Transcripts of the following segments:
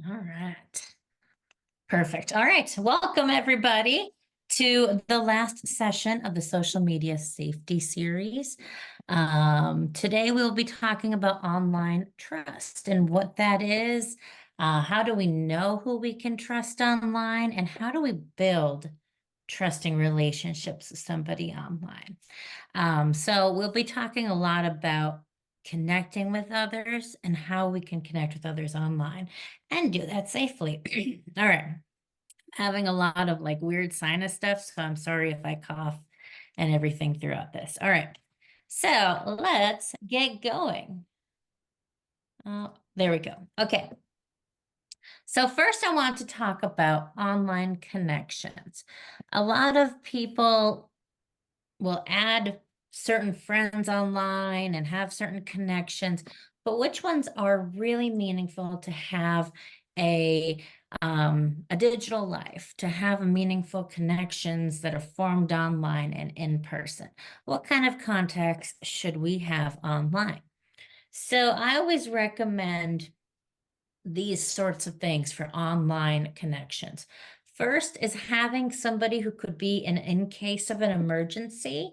All right. Perfect. All right. Welcome, everybody, to the last session of the social media safety series. Today, we'll be talking about online trust and what that is. How do we know who we can trust online? And how do we build trusting relationships with somebody online? So we'll be talking a lot about connecting with others and how we can connect with others online and do that safely. All right. Having a lot of like weird sinus stuff, so I'm sorry if I cough and everything throughout this. All right. So let's get going. There we go. Okay. So first I want to talk about online connections. A lot of people will add certain friends online and have certain connections, but which ones are really meaningful to have a digital life, to have meaningful connections that are formed online and in person? What kind of context should we have online? So I always recommend these sorts of things for online connections. First is having somebody who could be in case of an emergency.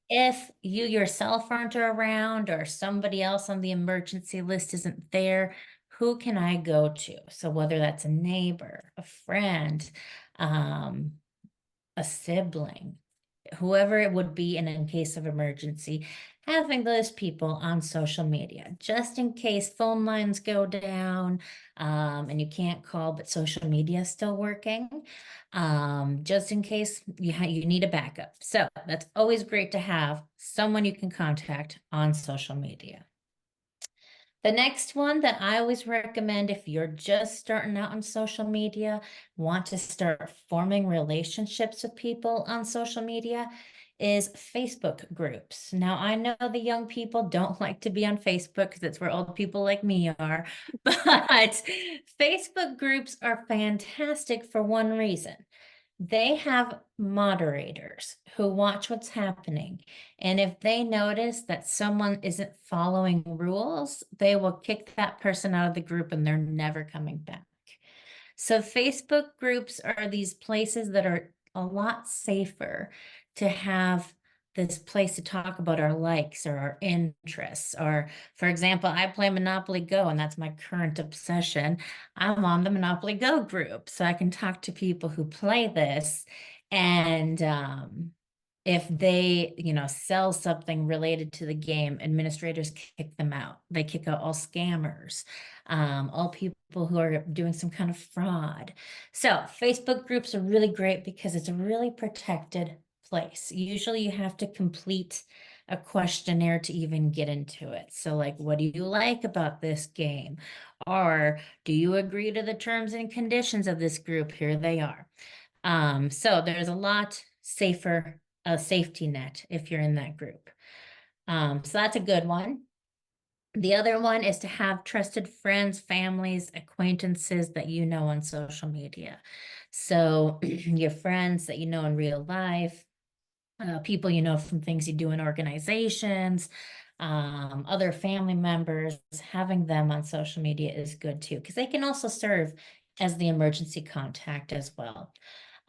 If you yourself aren't around or somebody else on the emergency list isn't there, who can I go to? So whether that's a neighbor, a friend, um, a sibling, whoever it would be in case of emergency, having those people on social media, just in case phone lines go down, and you can't call, but social media is still working, just in case you need a backup. So that's always great to have someone you can contact on social media. The next one that I always recommend if you're just starting out on social media, want to start forming relationships with people on social media, is Facebook groups. Now, I know the young people don't like to be on Facebook because it's where old people like me are, but Facebook groups are fantastic for one reason. They have moderators who watch what's happening. And if they notice that someone isn't following rules, they will kick that person out of the group and they're never coming back. So Facebook groups are these places that are a lot safer to have this place to talk about our likes or our interests. Or, for example, I play Monopoly Go, and that's my current obsession. I'm on the Monopoly Go group, so I can talk to people who play this. And if they, sell something related to the game, administrators kick them out. They kick out all scammers, all people who are doing some kind of fraud. So Facebook groups are really great because it's a really protected place. Usually you have to complete a questionnaire to even get into it. So like, what do you like about this game? Or do you agree to the terms and conditions of this group? Here they are. So there's a lot safer, a safety net if you're in that group. So that's a good one. The other one is to have trusted friends, families, acquaintances that you know on social media. So your friends that you know in real life, people you know from things you do in organizations, other family members, having them on social media is good too, because they can also serve as the emergency contact as well.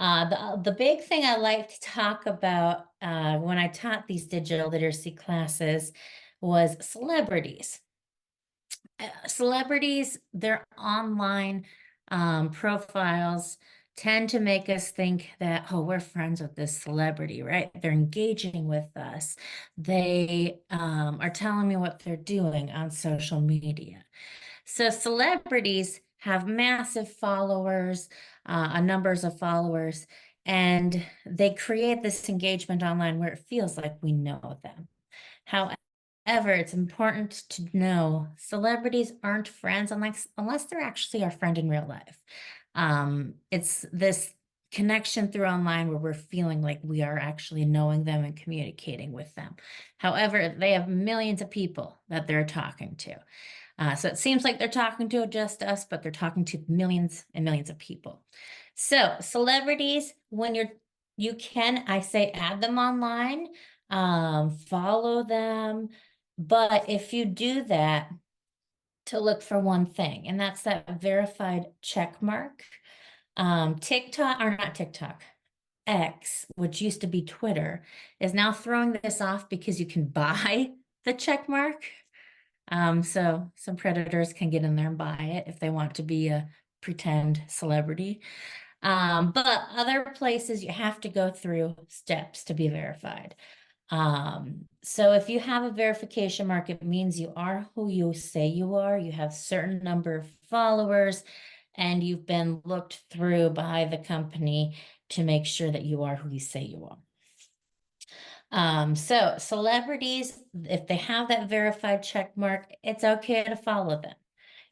The big thing I like to talk about when I taught these digital literacy classes was celebrities. Celebrities, their online profiles tend to make us think that, oh, we're friends with this celebrity, right? They're engaging with us. They are telling me what they're doing on social media. So celebrities have massive followers, numbers of followers, and they create this engagement online where it feels like we know them. However, it's important to know celebrities aren't friends unless they're actually our friend in real life. It's this connection through online where we're feeling like we are actually knowing them and communicating with them. However, they have millions of people that they're talking to. So it seems like they're talking to just us, but they're talking to millions and millions of people. So celebrities, you can, I say, add them online, follow them. But if you do that, to look for one thing, and that's that verified check mark. TikTok, or not TikTok, X, which used to be Twitter, is now throwing this off because you can buy the check mark. So some predators can get in there and buy it if they want to be a pretend celebrity. But other places you have to go through steps to be verified. So if you have a verification mark, it means you are who you say you are. You have certain number of followers, and you've been looked through by the company to make sure that you are who you say you are. So celebrities, if they have that verified check mark, it's okay to follow them.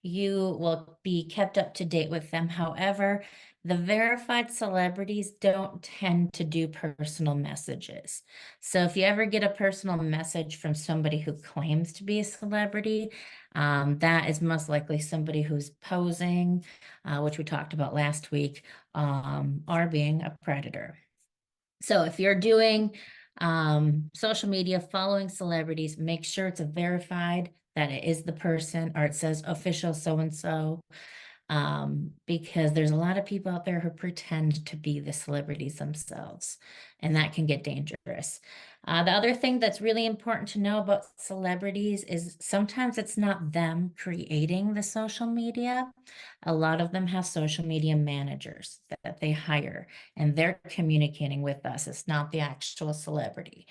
You will be kept up to date with them. However, the verified celebrities don't tend to do personal messages. So if you ever get a personal message from somebody who claims to be a celebrity, that is most likely somebody who's posing, which we talked about last week, or being a predator. So if you're doing social media, following celebrities, make sure it's verified that it is the person, or it says official so-and-so, because there's a lot of people out there who pretend to be the celebrities themselves, and that can get dangerous. The other thing that's really important to know about celebrities is sometimes it's not them creating the social media. A lot of them have social media managers that they hire, and they're communicating with us. It's not the actual celebrity.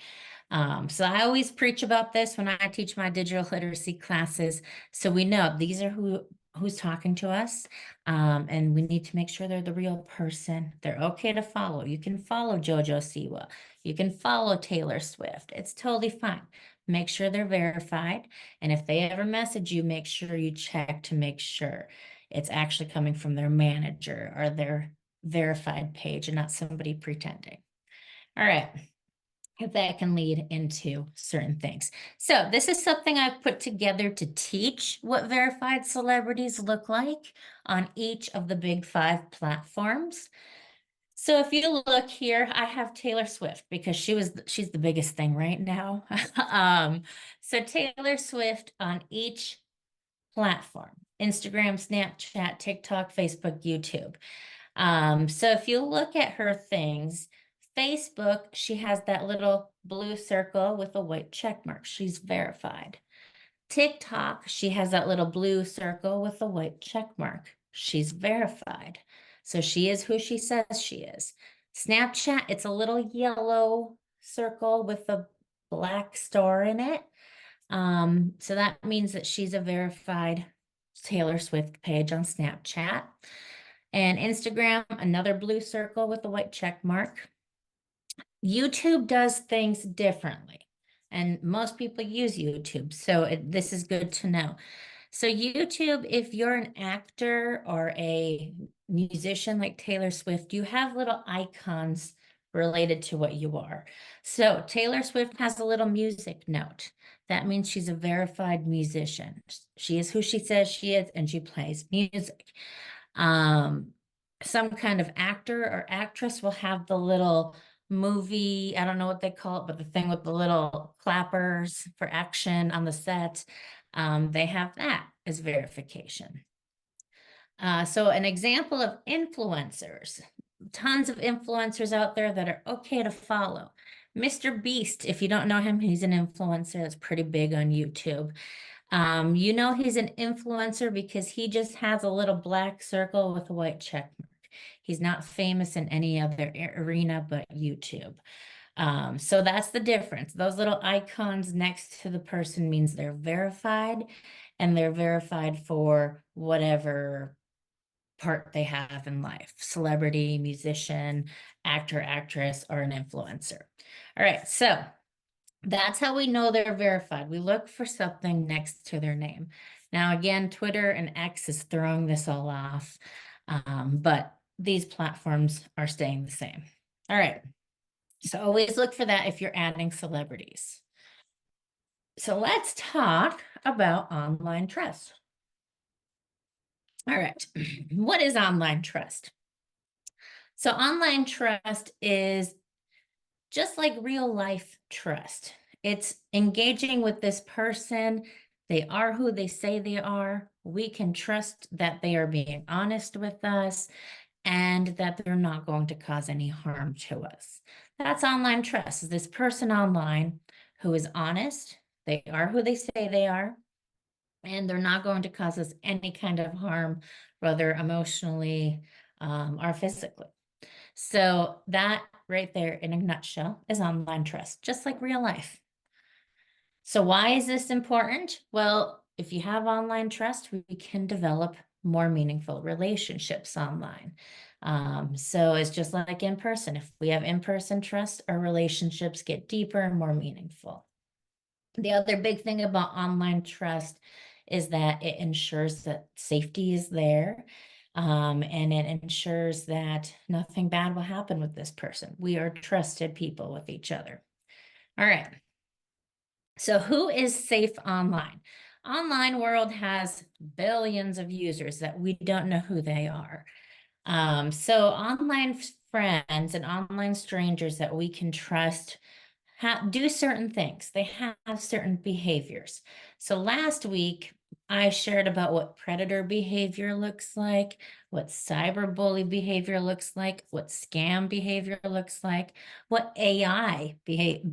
So I always preach about this when I teach my digital literacy classes. So we know these are who's talking to us, and we need to make sure they're the real person. They're okay to follow. You can follow JoJo Siwa. You can follow Taylor Swift. It's totally fine. Make sure they're verified. And if they ever message you, make sure you check to make sure it's actually coming from their manager or their verified page and not somebody pretending. All right. If that can lead into certain things. So this is something I've put together to teach what verified celebrities look like on each of the big 5 platforms. So if you look here, I have Taylor Swift because she's the biggest thing right now. So Taylor Swift on each platform: Instagram, Snapchat, TikTok, Facebook, YouTube. So if you look at her things, Facebook, she has that little blue circle with a white check mark. She's verified. TikTok, she has that little blue circle with a white check mark. She's verified. So she is who she says she is. Snapchat, it's a little yellow circle with a black star in it. So that means that she's a verified Taylor Swift page on Snapchat. And Instagram, another blue circle with a white check mark. YouTube does things differently, and most people use YouTube, so this is good to know. So YouTube, if you're an actor or a musician like Taylor Swift, you have little icons related to what you are. So Taylor Swift has a little music note. That means she's a verified musician. She is who she says she is, and she plays music. Some kind of actor or actress will have the little movie, I don't know what they call it, but the thing with the little clappers for action on the set, they have that as verification. So an example of influencers, tons of influencers out there that are okay to follow. Mr. Beast, if you don't know him, he's an influencer that's pretty big on YouTube. You know he's an influencer because he just has a little black circle with a white check mark. He's not famous in any other arena but YouTube. So that's the difference. Those little icons next to the person means they're verified, and they're verified for whatever part they have in life: celebrity, musician, actor, actress, or an influencer. All right, so that's how we know they're verified. We look for something next to their name. Now, again, Twitter and X is throwing this all off, but these platforms are staying the same. All right. So always look for that if you're adding celebrities. So let's talk about online trust. All right. What is online trust? So online trust is just like real life trust. It's engaging with this person. They are who they say they are. We can trust that they are being honest with us and that they're not going to cause any harm to us. That's online trust. Is this person online who is honest, they are who they say they are, and they're not going to cause us any kind of harm, whether emotionally or physically. So that right there in a nutshell is online trust, just like real life. So why is this important? Well, if you have online trust, we can develop more meaningful relationships online. So it's just like in person. If we have in-person trust, our relationships get deeper and more meaningful. The other big thing about online trust is that it ensures that safety is there, and it ensures that nothing bad will happen with this person. We are trusted people with each other. All right. So who is safe online? Online world has billions of users that we don't know who they are. So online friends and online strangers that we can trust do certain things. They have certain behaviors. So last week, I shared about what predator behavior looks like, what cyberbully behavior looks like, what scam behavior looks like, what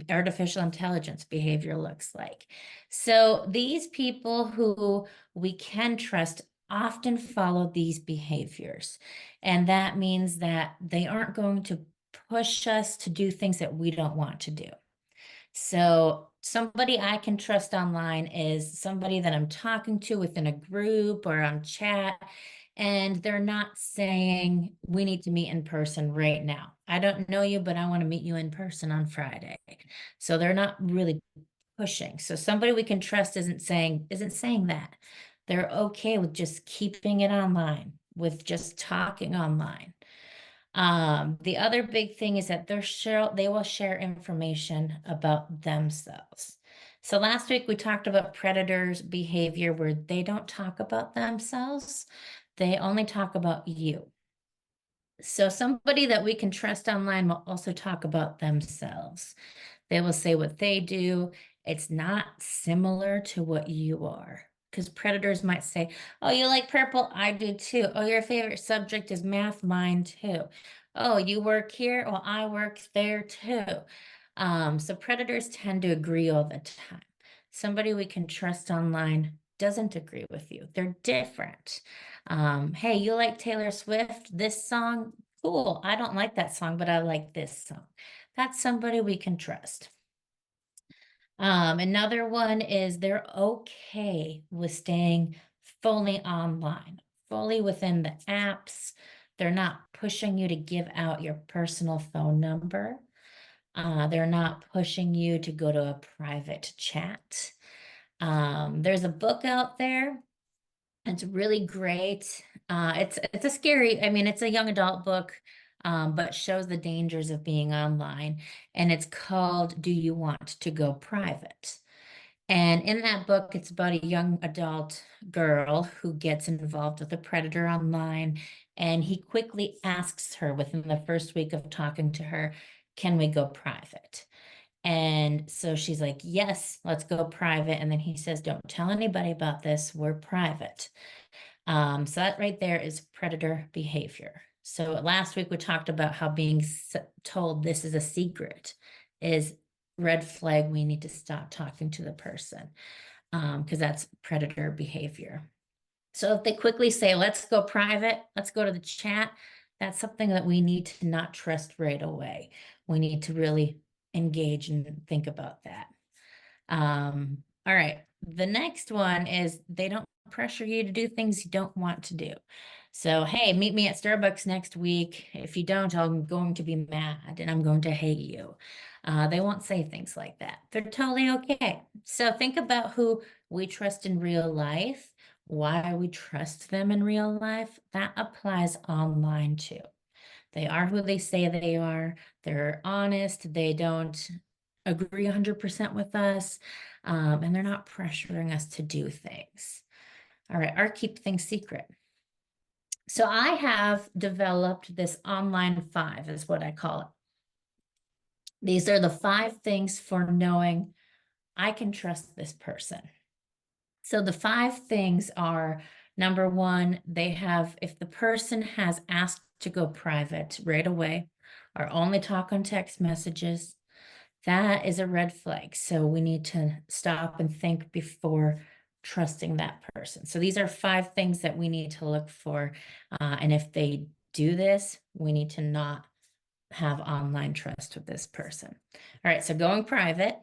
artificial intelligence behavior looks like. So these people who we can trust often follow these behaviors. And that means that they aren't going to push us to do things that we don't want to do. So somebody I can trust online is somebody that I'm talking to within a group or on chat, and they're not saying we need to meet in person right now. I don't know you, but I want to meet you in person on Friday. So they're not really pushing. So somebody we can trust isn't saying that. They're okay with just keeping it online, with just talking online. The other big thing is that they will share information about themselves. So last week we talked about predators' behavior where they don't talk about themselves. They only talk about you. So somebody that we can trust online will also talk about themselves. They will say what they do. It's not similar to what you are. Because predators might say, oh, you like purple? I do too. Oh, your favorite subject is math? Mine too. Oh, you work here? Well, I work there too. So predators tend to agree all the time. Somebody we can trust online doesn't agree with you. They're different. Hey, you like Taylor Swift? This song? Cool. I don't like that song, but I like this song. That's somebody we can trust. Another one is they're okay with staying fully online, fully within the apps. They're not pushing you to give out your personal phone number. They're not pushing you to go to a private chat. There's a book out there. It's really great. It's a scary, I mean, it's a young adult book, but shows the dangers of being online. And it's called Do You Want to Go Private? And in that book, it's about a young adult girl who gets involved with a predator online. And he quickly asks her within the first week of talking to her, can we go private? And so she's like, yes, let's go private. And then he says, don't tell anybody about this. We're private. So that right there is predator behavior. So last week we talked about how being told this is a secret is red flag. We need to stop talking to the person because that's predator behavior. So if they quickly say, let's go private, let's go to the chat, that's something that we need to not trust right away. We need to really engage and think about that. All right. The next one is they don't pressure you to do things you don't want to do. So, hey, meet me at Starbucks next week. If you don't, I'm going to be mad and I'm going to hate you. They won't say things like that. They're totally okay. So think about who we trust in real life, why we trust them in real life. That applies online too. They are who they say they are. They're honest. They don't agree 100% with us, and they're not pressuring us to do things. All right, or keep things secret. So I have developed this online 5 is what I call it. These are the 5 things for knowing I can trust this person. So the 5 things are, number one, if the person has asked to go private right away or only talk on text messages, that is a red flag. So we need to stop and think before trusting that person. So these are 5 things that we need to look for. And if they do this, we need to not have online trust with this person. All right, so going private.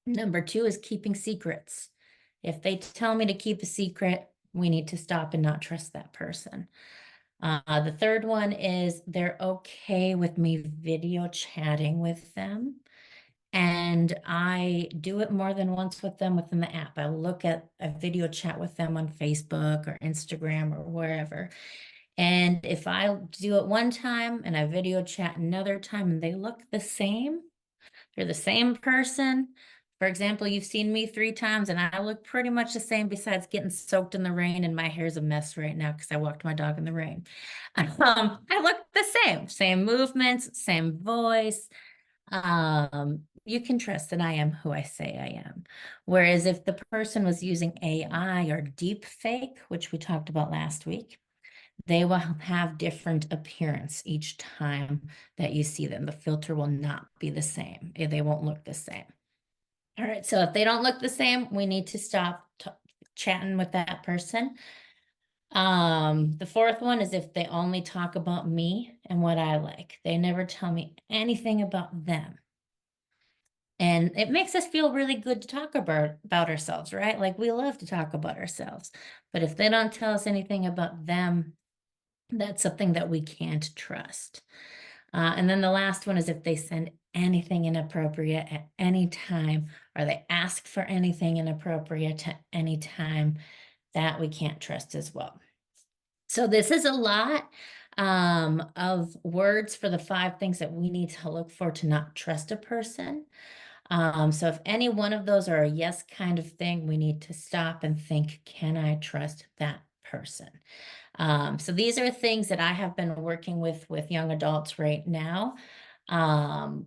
Number 2 is keeping secrets. If they tell me to keep a secret, we need to stop and not trust that person. The third one is they're okay with me video chatting with them. And I do it more than once with them within the app. I look at a video chat with them on Facebook or Instagram or wherever. And if I do it one time and I video chat another time and they look the same, they're the same person. For example, you've seen me 3 times and I look pretty much the same besides getting soaked in the rain and my hair's a mess right now because I walked my dog in the rain. I look the same movements, same voice. You can trust that I am who I say I am. Whereas if the person was using AI or deep fake, which we talked about last week, they will have different appearance each time that you see them. The filter will not be the same. They won't look the same. All right, so if they don't look the same, we need to stop chatting with that person. The fourth one is if they only talk about me and what I like. They never tell me anything about them. And it makes us feel really good to talk about ourselves, right? Like we love to talk about ourselves. But if they don't tell us anything about them, that's something that we can't trust. And then the last one is if they send anything inappropriate at any time, or they ask for anything inappropriate at any time, that we can't trust as well. So this is a lot of words for the 5 things that we need to look for to not trust a person. So if any one of those are a yes kind of thing, we need to stop and think, can I trust that person? So these are things that I have been working with young adults right now.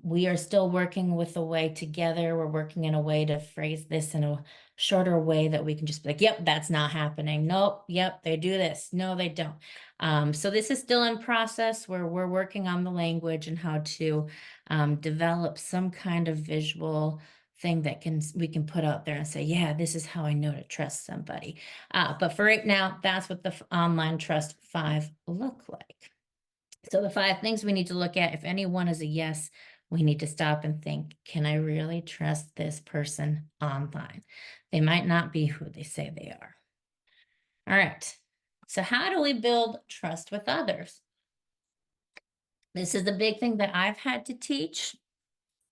We are still working with a way together. We're working in a way to phrase this in a shorter way that we can just be like, yep, that's not happening. Nope, yep, they do this. No, they don't. So this is still in process where we're working on the language and how to develop some kind of visual thing that we can put out there and say, yeah, this is how I know to trust somebody. But for right now, that's what the online trust 5 look like. So the 5 things we need to look at, if any one is a yes, we need to stop and think, can I really trust this person online? They might not be who they say they are. All right. So how do we build trust with others? This is the big thing that I've had to teach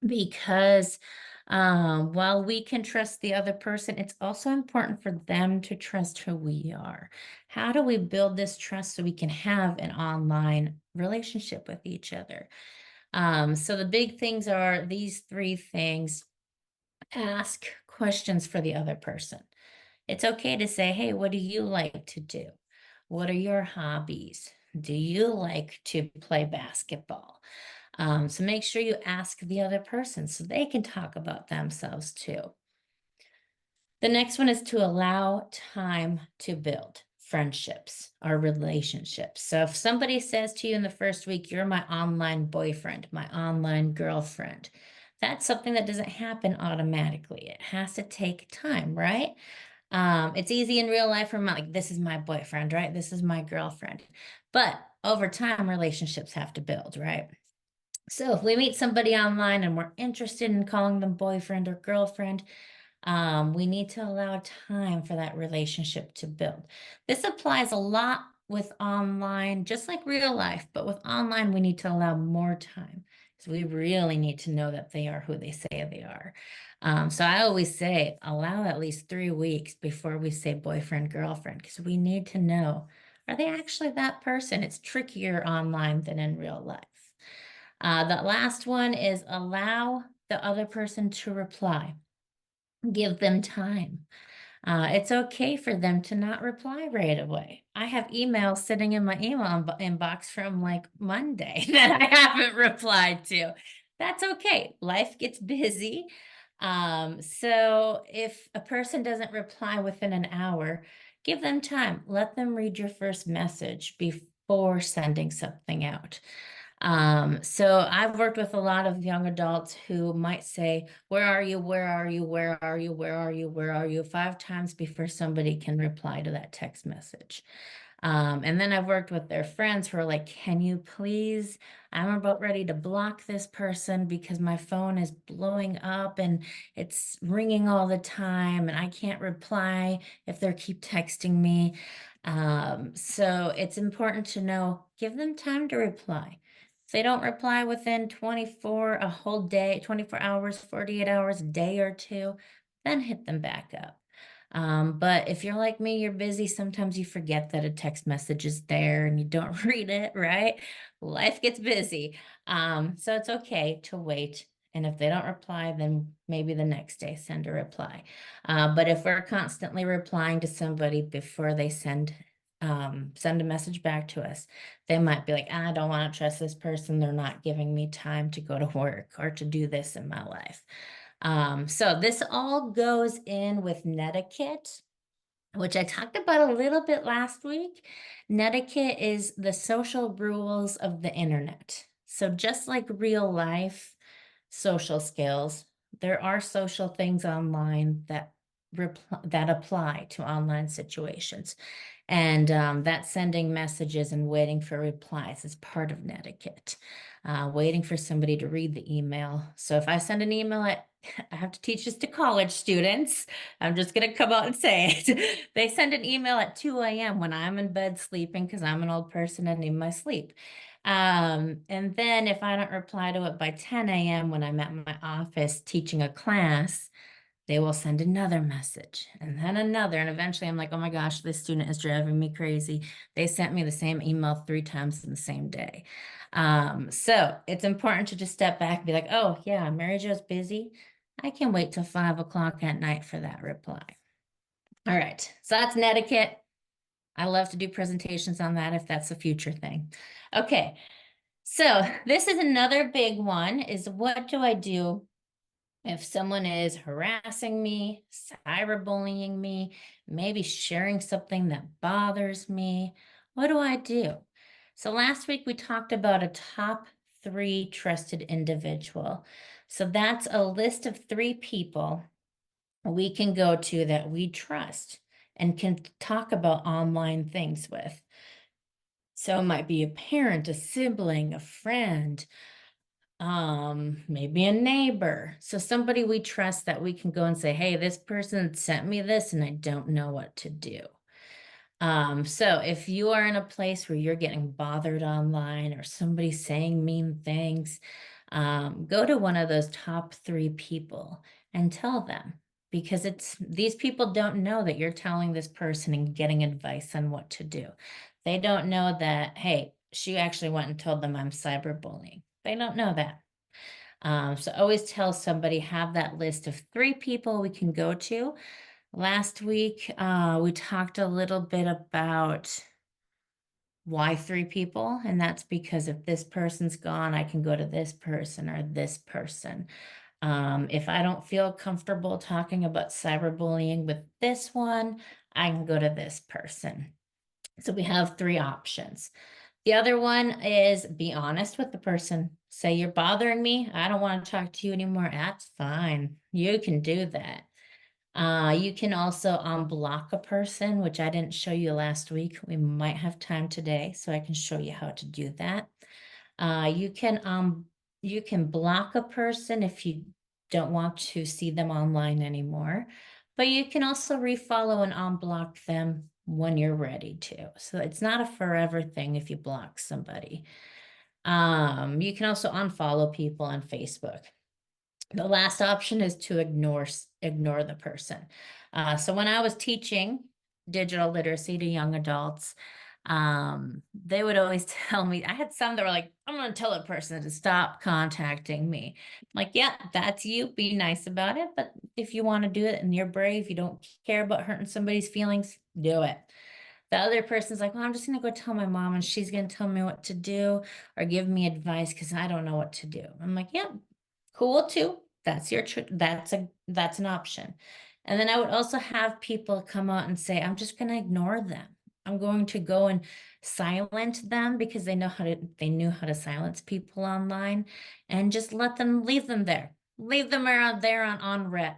because while we can trust the other person, it's also important for them to trust who we are. How do we build this trust so we can have an online relationship with each other? So the big things are these 3 things. Ask questions for the other person. It's okay to say, hey, what do you like to do? What are your hobbies? Do you like to play basketball? So make sure you ask the other person so they can talk about themselves too. The next one is to allow time to build friendships or relationships. So if somebody says to you in the first week, you're my online boyfriend, my online girlfriend, that's something that doesn't happen automatically. It has to take time, right? It's easy in real life for me, like, this is my boyfriend, right? This is my girlfriend. But over time, relationships have to build, right? So if we meet somebody online and we're interested in calling them boyfriend or girlfriend, we need to allow time for that relationship to build. This applies a lot with online, just like real life, but with online, we need to allow more time. So we really need to know that they are who they say they are. So I always say, allow at least 3 weeks before we say boyfriend, girlfriend, because we need to know, are they actually that person? It's trickier online than in real life. The last one is allow the other person to reply. Give them time. It's okay for them to not reply right away. I have emails sitting in my email inbox from like Monday that I haven't replied to. That's okay. Life gets busy. So if a person doesn't reply within an hour, give them time. Let them read your first message before sending something out. So I've worked with a lot of young adults who might say, "Where are you? Where are you? Where are you? Where are you? Where are you?" 5 times before somebody can reply to that text message. And then I've worked with their friends who are like, "Can you please? I'm about ready to block this person because my phone is blowing up and it's ringing all the time and I can't reply if they keep texting me." So it's important to know, give them time to reply. If they don't reply within 24, a whole day, 24 hours, 48 hours, a day or two, then hit them back up. But if you're like me, you're busy. Sometimes you forget that a text message is there and you don't read it, right? Life gets busy. So it's okay to wait. And if they don't reply, then maybe the next day send a reply. But if we're constantly replying to somebody before they send a message back to us, they might be like, I don't want to trust this person. They're not giving me time to go to work or to do this in my life. So this all goes in with netiquette, which I talked about a little bit last week. Netiquette is the social rules of the internet. So just like real life social skills, there are social things online that apply to online situations. And that sending messages and waiting for replies is part of netiquette. Waiting for somebody to read the email. So if I send an email I have to teach this to college students. I'm just going to come out and say it. They send an email at 2 a.m. when I'm in bed sleeping because I'm an old person and need my sleep. And then if I don't reply to it by 10 a.m. when I'm at my office teaching a class, they will send another message and then another. And eventually I'm like, oh my gosh, this student is driving me crazy. They sent me the same email 3 times in the same day. So it's important to just step back and be like, oh yeah, Mary Jo's busy. I can wait till 5 o'clock at night for that reply. All right. So that's netiquette. I love to do presentations on that if that's a future thing. Okay. So this is another big one is, what do I do if someone is harassing me, cyberbullying me, maybe sharing something that bothers me? What do I do? So last week we talked about a top 3 trusted individual. So that's a list of 3 people we can go to that we trust and can talk about online things with. So it might be a parent, a sibling, a friend, maybe a neighbor. So somebody we trust that we can go and say, hey, this person sent me this and I don't know what to do. So if you are in a place where you're getting bothered online or somebody saying mean things, go to one of those top 3 people and tell them, because these people don't know that you're telling this person and getting advice on what to do. They don't know that, hey, she actually went and told them I'm cyberbullying. They don't know that. So always tell somebody, have that list of 3 people we can go to. Last week, we talked a little bit about why 3 people, and that's because if this person's gone, I can go to this person or this person. If I don't feel comfortable talking about cyberbullying with this one, I can go to this person. So we have 3 options. The other one is, be honest with the person. Say, you're bothering me. I don't want to talk to you anymore. That's fine. You can do that. You can also unblock a person, which I didn't show you last week. We might have time today, so I can show you how to do that. You can block a person if you don't want to see them online anymore, but you can also refollow and unblock them when you're ready to. So it's not a forever thing if you block somebody. You can also unfollow people on Facebook. The last option is to ignore the person. So when I was teaching digital literacy to young adults, they would always tell me, I had some that were like, I'm going to tell a person to stop contacting me. I'm like, yeah, that's you. Be nice about it. But if you want to do it and you're brave, you don't care about hurting somebody's feelings, do it. The other person's like, well, I'm just going to go tell my mom and she's going to tell me what to do or give me advice because I don't know what to do. I'm like, yeah, cool too. That's that's an option. And then I would also have people come out and say, I'm just going to ignore them. I'm going to go and silent them because they knew how to silence people online, and just leave them there. Leave them around there on red.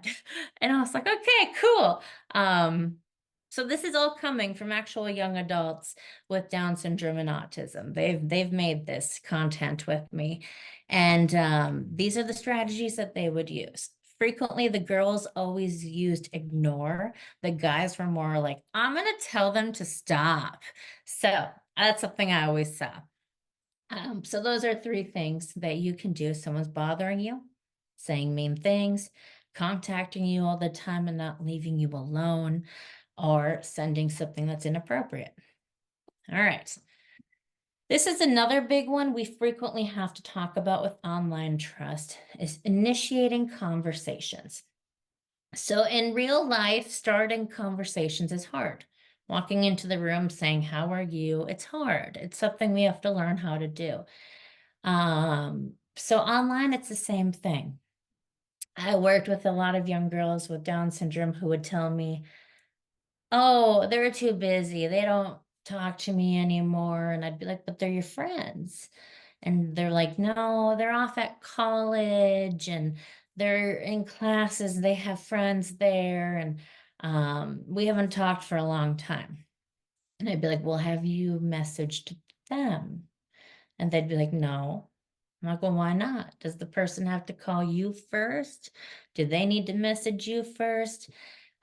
And I was like, okay, cool. So this is all coming from actual young adults with Down syndrome and autism. They've made this content with me, and these are the strategies that they would use. Frequently, the girls always used ignore. The guys were more like, I'm going to tell them to stop. So that's something I always saw. So those are three things that you can do if someone's bothering you, saying mean things, contacting you all the time and not leaving you alone, or sending something that's inappropriate. All right. This is another big one we frequently have to talk about with online trust, is initiating conversations. So in real life, starting conversations is hard. Walking into the room saying, how are you? It's hard. It's something we have to learn how to do. So online, it's the same thing. I worked with a lot of young girls with Down syndrome who would tell me, oh, they're too busy. They don't talk to me anymore. And I'd be like, but they're your friends. And they're like, no, they're off at college and they're in classes. They have friends there. And we haven't talked for a long time. And I'd be like, well, have you messaged them? And they'd be like, no. I'm like, well, why not? Does the person have to call you first? Do they need to message you first?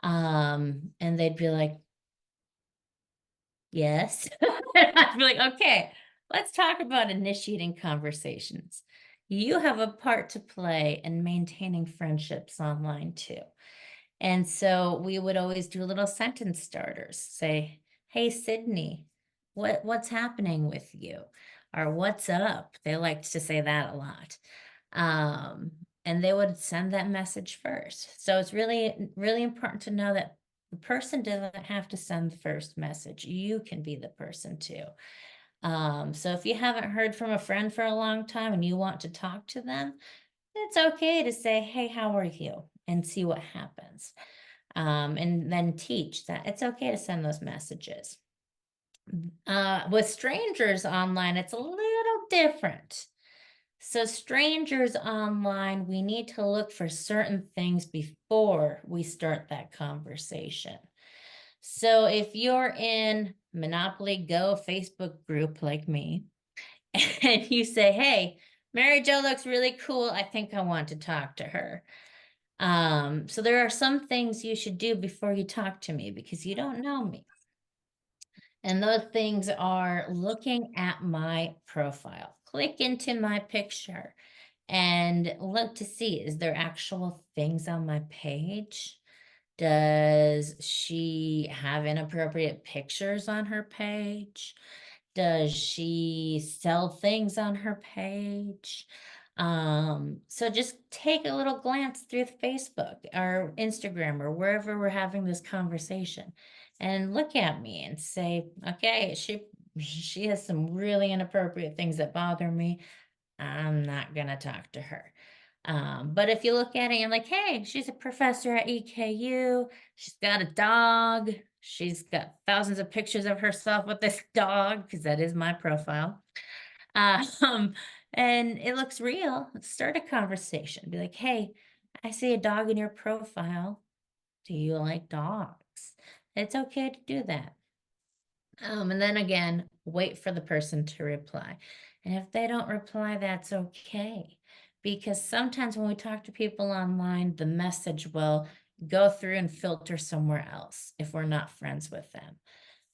And they'd be like, yes. I'd be like, okay, let's talk about initiating conversations. You have a part to play in maintaining friendships online too. And so we would always do little sentence starters. Say, hey, Sydney, what's happening with you? Or what's up? They liked to say that a lot. Um, and they would send that message first. So it's really, really important to know that the person doesn't have to send the first message. You can be the person too. So if you haven't heard from a friend for a long time and you want to talk to them, it's okay to say, hey, how are you? And see what happens. And then teach that it's okay to send those messages. With strangers online, it's a little different. So strangers online, we need to look for certain things before we start that conversation. So if you're in Monopoly Go Facebook group like me, and you say, hey, Mary Jo looks really cool. I think I want to talk to her. So there are some things you should do before you talk to me because you don't know me. And those things are looking at my profile. Click into my picture and look to see, is there actual things on my page? Does she have inappropriate pictures on her page? Does she sell things on her page? So just take a little glance through Facebook or Instagram or wherever we're having this conversation and look at me and say, okay, she has some really inappropriate things that bother me. I'm not gonna talk to her. But if you look at it and like, hey, she's a professor at EKU, she's got a dog, she's got thousands of pictures of herself with this dog, because that is my profile. Um, and it looks real. Start a conversation. Be like, hey, I see a dog in your profile. Do you like dogs? It's okay to do that. And then again, wait for the person to reply. And if they don't reply, that's okay. Because sometimes when we talk to people online, the message will go through and filter somewhere else if we're not friends with them.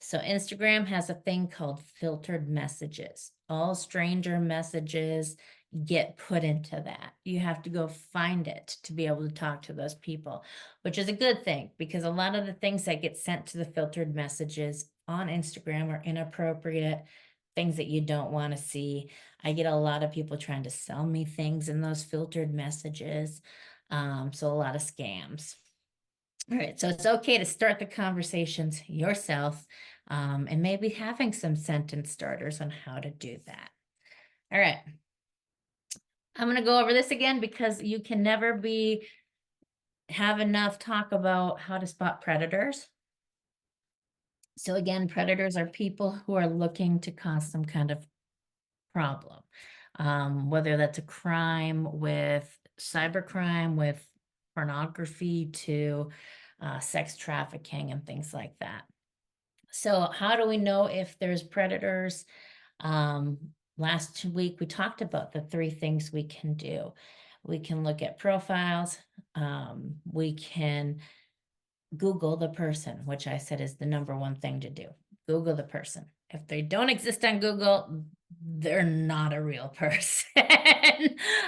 So Instagram has a thing called filtered messages. All stranger messages get put into that. You have to go find it to be able to talk to those people, which is a good thing because a lot of the things that get sent to the filtered messages on Instagram are inappropriate, things that you don't want to see. I get a lot of people trying to sell me things in those filtered messages. So a lot of scams. All right, so it's okay to start the conversations yourself, and maybe having some sentence starters on how to do that. All right. I'm going to go over this again because you can never have enough talk about how to spot predators. So again, predators are people who are looking to cause some kind of problem, whether that's a crime with cybercrime, with pornography to sex trafficking and things like that. So how do we know if there's predators? Last week we talked about the 3 things we can do. We can look at profiles. We can Google the person, which I said is the number one thing to do. Google the person. If they don't exist on Google, they're not a real person.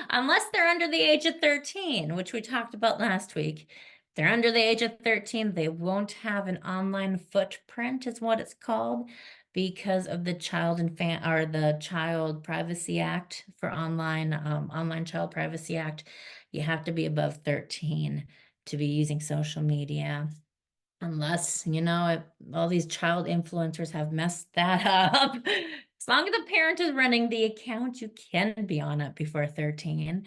Unless they're under the age of 13, which we talked about last week. If they're under the age of 13, they won't have an online footprint, is what it's called, because of the Child Privacy Act for Online Child Privacy Act. You have to be above 13 to be using social media. Unless, all these child influencers have messed that up. As long as the parent is running the account, you can be on it before 13.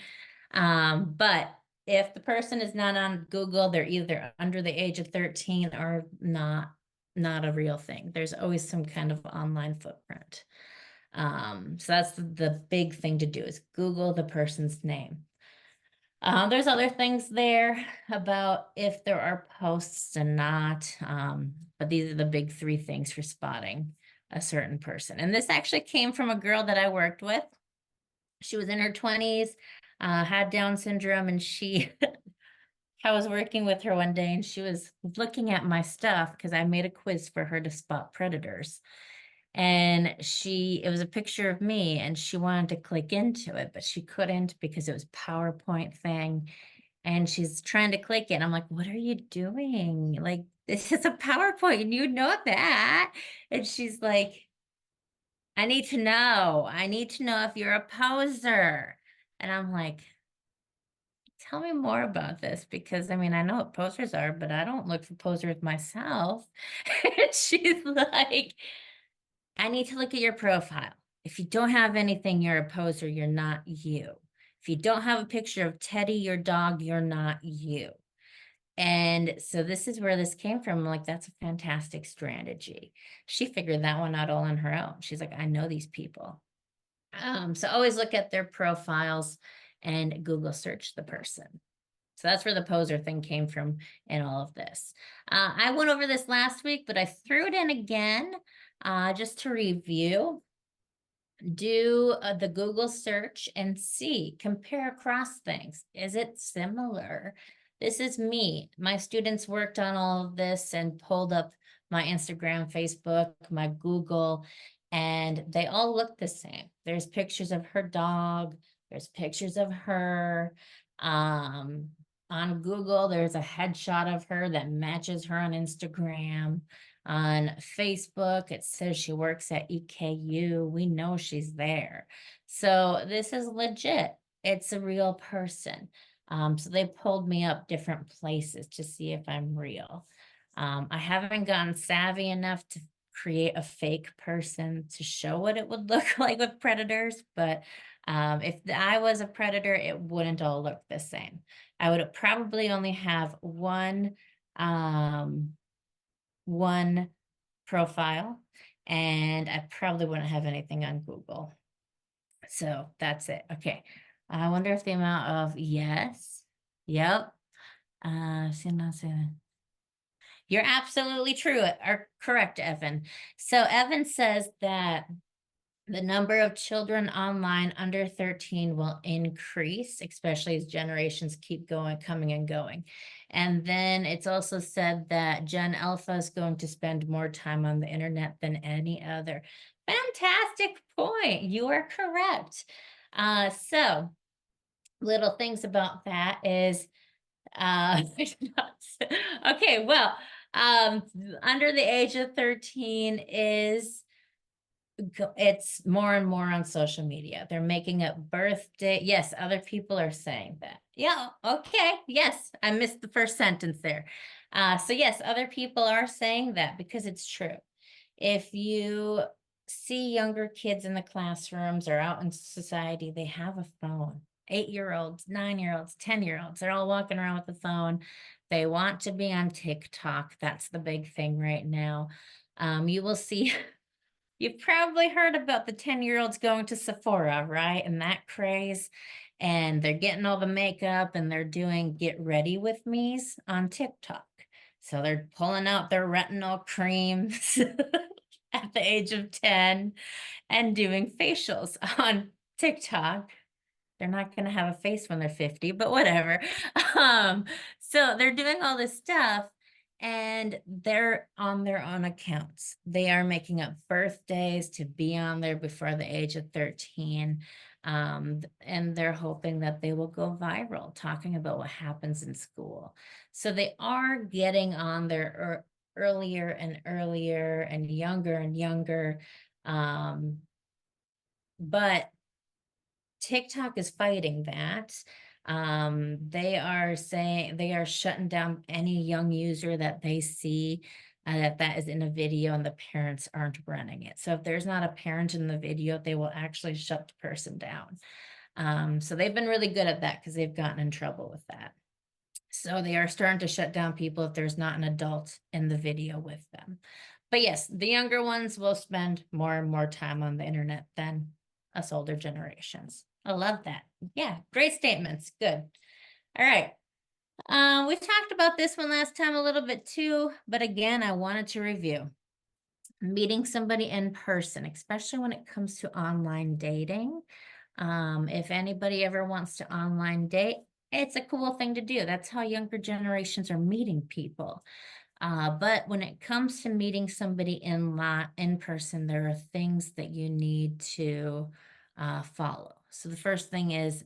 But if the person is not on Google, they're either under the age of 13 or not a real thing. There's always some kind of online footprint. So that's the big thing to do is Google the person's name. There's other things there about if there are posts and not, but these are the big 3 things for spotting a certain person. And this actually came from a girl that I worked with. She was in her 20s, had Down syndrome, and I was working with her one day and she was looking at my stuff because I made a quiz for her to spot predators. And it was a picture of me and she wanted to click into it, but she couldn't because it was PowerPoint thing. And she's trying to click it. And I'm like, what are you doing? Like, this is a PowerPoint and you know that. And she's like, I need to know. I need to know if you're a poser. And I'm like, tell me more about this because I mean, I know what posers are, but I don't look for posers myself. And she's like, I need to look at your profile. If you don't have anything, you're a poser, you're not you. If you don't have a picture of Teddy, your dog, you're not you. And so this is where this came from. I'm like, that's a fantastic strategy. She figured that one out all on her own. She's like, I know these people. So always look at their profiles and Google search the person. So that's where the poser thing came from in all of this. I went over this last week, but I threw it in again just to review. Do the Google search and compare across things. Is it similar? This is me. My students worked on all of this and pulled up my Instagram, Facebook, my Google, and they all look the same. There's pictures of her dog. There's pictures of her. On Google, there's a headshot of her that matches her on Instagram. On Facebook, it says she works at EKU. We know she's there. So this is legit. It's a real person. So they pulled me up different places to see if I'm real. I haven't gotten savvy enough to create a fake person to show what it would look like with predators, but if I was a predator, it wouldn't all look the same. I would probably only have one profile, and I probably wouldn't have anything on Google. So that's it. Okay. I wonder if the amount of yes. Yep. You're absolutely true or correct, Evan. So Evan says that the number of children online under 13 will increase, especially as generations keep coming and going. And then it's also said that Gen Alpha is going to spend more time on the internet than any other. Fantastic point. You are correct. So little things about that is, okay, well, under the age of 13 it's more and more on social media. They're making up birthday. Yes, other people are saying that. Yeah, okay. Yes, I missed the first sentence there. So yes, other people are saying that because it's true. If you see younger kids in the classrooms or out in society, they have a phone 8-year-olds, 9-year-olds, 10-year-olds. They're all walking around with the phone. They want to be on TikTok. That's the big thing right now. You will see, you've probably heard about the 10-year-olds going to Sephora, right? And that craze. And they're getting all the makeup and they're doing get ready with me's on TikTok. So they're pulling out their retinol creams at the age of 10 and doing facials on TikTok. They're not going to have a face when they're 50, but whatever. Um, so they're doing all this stuff and they're on their own accounts. They are making up birthdays to be on there before the age of 13. And they're hoping that they will go viral talking about what happens in school. So they are getting on there earlier and earlier and younger. But TikTok is fighting that. They are saying they are shutting down any young user that they see that is in a video and the parents aren't running it. So if there's not a parent in the video, they will actually shut the person down. So they've been really good at that because they've gotten in trouble with that. So they are starting to shut down people if there's not an adult in the video with them. But yes, the younger ones will spend more and more time on the internet than us older generations. I love that. Yeah, great statements. Good. All right. We talked about this one last time a little bit too, but again, I wanted to review meeting somebody in person, especially when it comes to online dating. If anybody ever wants to online date, it's a cool thing to do. That's how younger generations are meeting people. But when it comes to meeting somebody in person, there are things that you need to follow. So the first thing is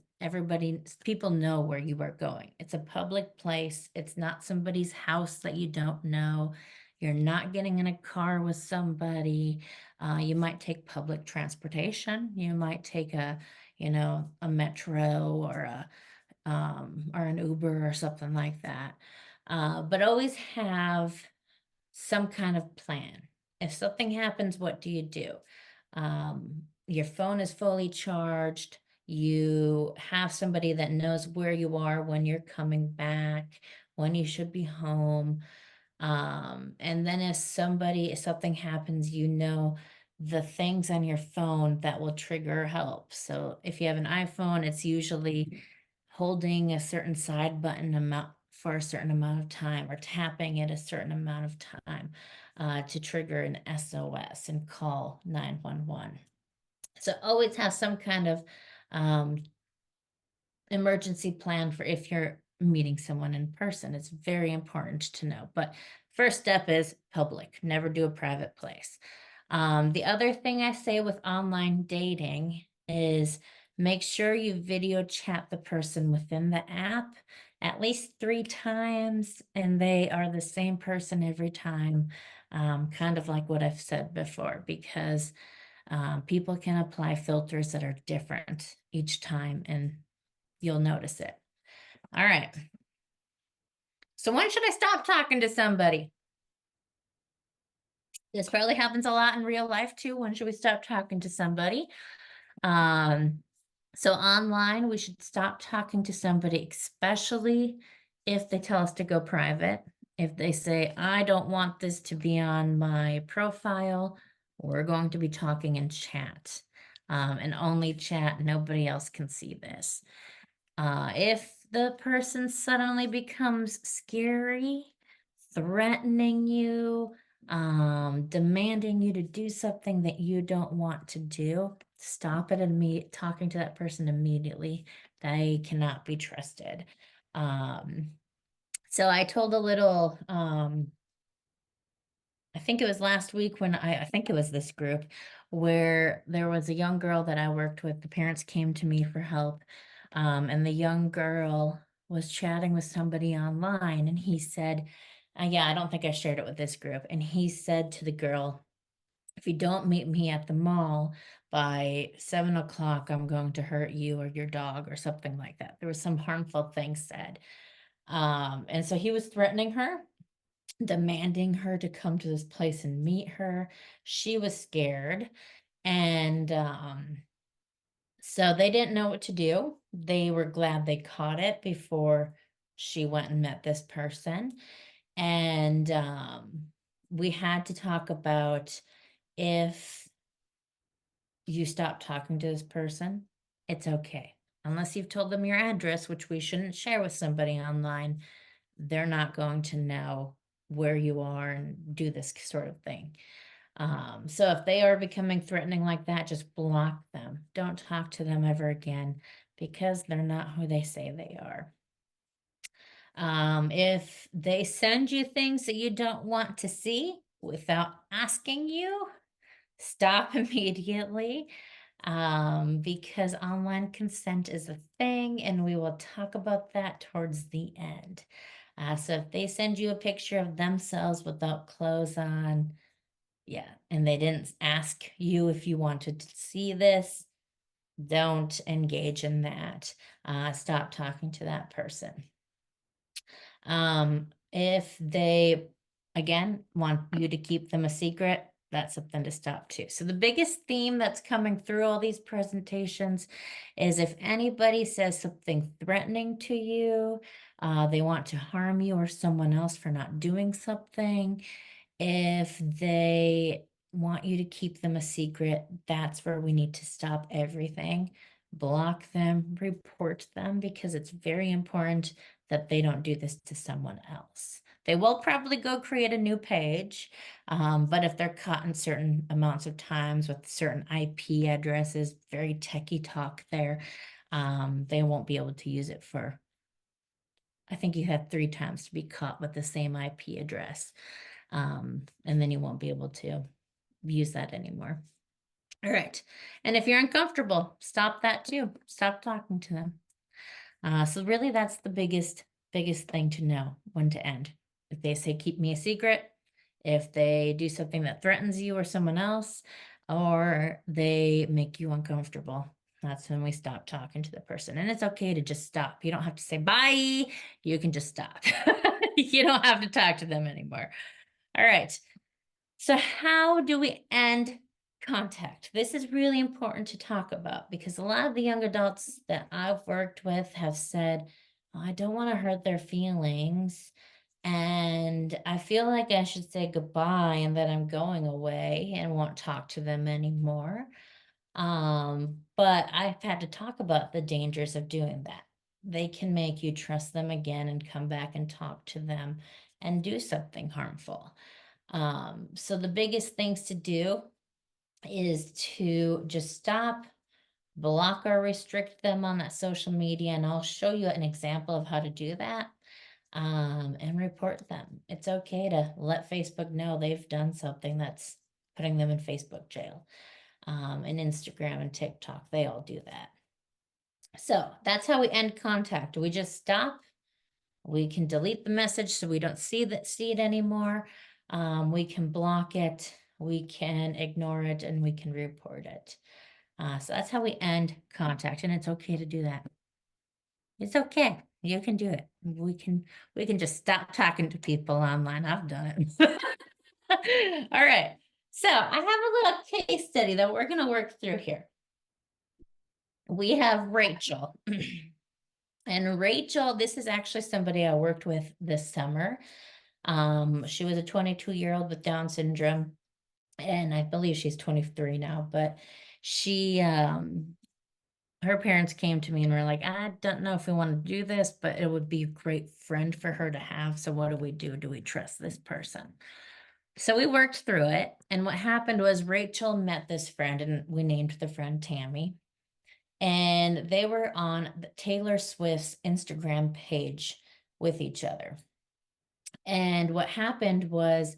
people know where you are going. It's a public place. It's not somebody's house that you don't know. You're not getting in a car with somebody. You might take public transportation. You might take a metro or an Uber or something like that. But always have some kind of plan. If something happens, what do you do? Your phone is fully charged. You have somebody that knows where you are when you're coming back, when you should be home. And then if something happens, you know the things on your phone that will trigger help. So if you have an iPhone, it's usually holding a certain side button amount for a certain amount of time or tapping it a certain amount of time to trigger an SOS and call 911. So always have some kind of emergency plan for if you're meeting someone in person. It's very important to know. But first step is public, never do a private place. The other thing I say with online dating is make sure you video chat the person within the app at least 3 times, and they are the same person every time, kind of like what I've said before, because people can apply filters that are different each time, and you'll notice it. All right. So when should I stop talking to somebody? This probably happens a lot in real life too. When should we stop talking to somebody? So online, we should stop talking to somebody, especially if they tell us to go private. If they say, I don't want this to be on my profile, we're going to be talking in chat. And only chat, nobody else can see this. If the person suddenly becomes scary, threatening you, demanding you to do something that you don't want to do, stop it and talking to that person immediately. They cannot be trusted. So I told a little, I think it was last week when I think it was this group where there was a young girl that I worked with. The parents came to me for help. And the young girl was chatting with somebody online, and he said, yeah, I don't think I shared it with this group. And he said to the girl, if you don't meet me at the mall by 7 o'clock, I'm going to hurt you or your dog or something like that. There was some harmful thing said. And so he was threatening her, demanding her to come to this place and meet her. She was scared. And So they didn't know what to do. They were glad they caught it before she went and met this person. And we had to talk about, if you stop talking to this person, it's okay. Unless you've told them your address, which we shouldn't share with somebody online, they're not going to know where you are and do this sort of thing. So if they are becoming threatening like that, just block them. Don't talk to them ever again, because they're not who they say they are. If they send you things that you don't want to see without asking you, stop immediately. Because online consent is a thing, and we will talk about that towards the end. So if they send you a picture of themselves without clothes on, yeah, and they didn't ask you if you wanted to see this, don't engage in that. Stop talking to that person. If they, again, want you to keep them a secret, that's something to stop too. So the biggest theme that's coming through all these presentations is, if anybody says something threatening to you, they want to harm you or someone else for not doing something, if they want you to keep them a secret, that's where we need to stop everything. Block them, report them, because it's very important that they don't do this to someone else. They will probably go create a new page, but if they're caught in certain amounts of times with certain IP addresses, very techie talk there, they won't be able to use it for, I think you have 3 times to be caught with the same IP address. And then you won't be able to use that anymore. All right. And if you're uncomfortable, stop that too. Stop talking to them. So really that's the biggest thing to know when to end. If they say, keep me a secret, if they do something that threatens you or someone else, or they make you uncomfortable, that's when we stop talking to the person. And it's okay to just stop. You don't have to say bye. You can just stop. You don't have to talk to them anymore. All right. So how do we end contact? This is really important to talk about, because a lot of the young adults that I've worked with have said, "Oh, I don't want to hurt their feelings, and I feel like I should say goodbye and that I'm going away and won't talk to them anymore." But I've had to talk about the dangers of doing that. They can make you trust them again and come back and talk to them and do something harmful. So the biggest things to do is to just stop, block or restrict them on that social media. And I'll show you an example of how to do that. And report them. It's okay to let Facebook know they've done something that's putting them in Facebook jail. And Instagram and TikTok, they all do that. So that's how we end contact. We just stop. We can delete the message so we don't see it anymore. We can block it, we can ignore it, and we can report it. So that's how we end contact, and it's okay to do that. It's okay. You can do it. We can just stop talking to people online. I've done it. All right. So I have a little case study that we're going to work through here. We have Rachel. And Rachel, this is actually somebody I worked with this summer. She was a 22-year-old with Down syndrome, and I believe she's 23 now, but she, her parents came to me and were like, I don't know if we want to do this, but it would be a great friend for her to have. So what do we do? Do we trust this person? So we worked through it. And what happened was Rachel met this friend, and we named the friend Tammy. And they were on Taylor Swift's Instagram page with each other. And what happened was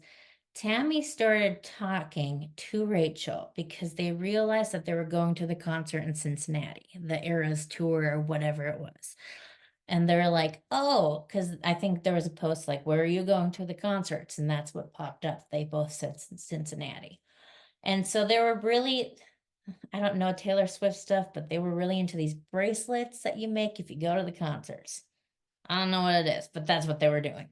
Tammy started talking to Rachel because they realized that they were going to the concert in Cincinnati, the Eras tour or whatever it was. And they're like, oh, because I think there was a post like, where are you going to the concerts? And that's what popped up. They both said Cincinnati. And so they were really, I don't know Taylor Swift stuff, but they were really into these bracelets that you make if you go to the concerts. I don't know what it is, but that's what they were doing.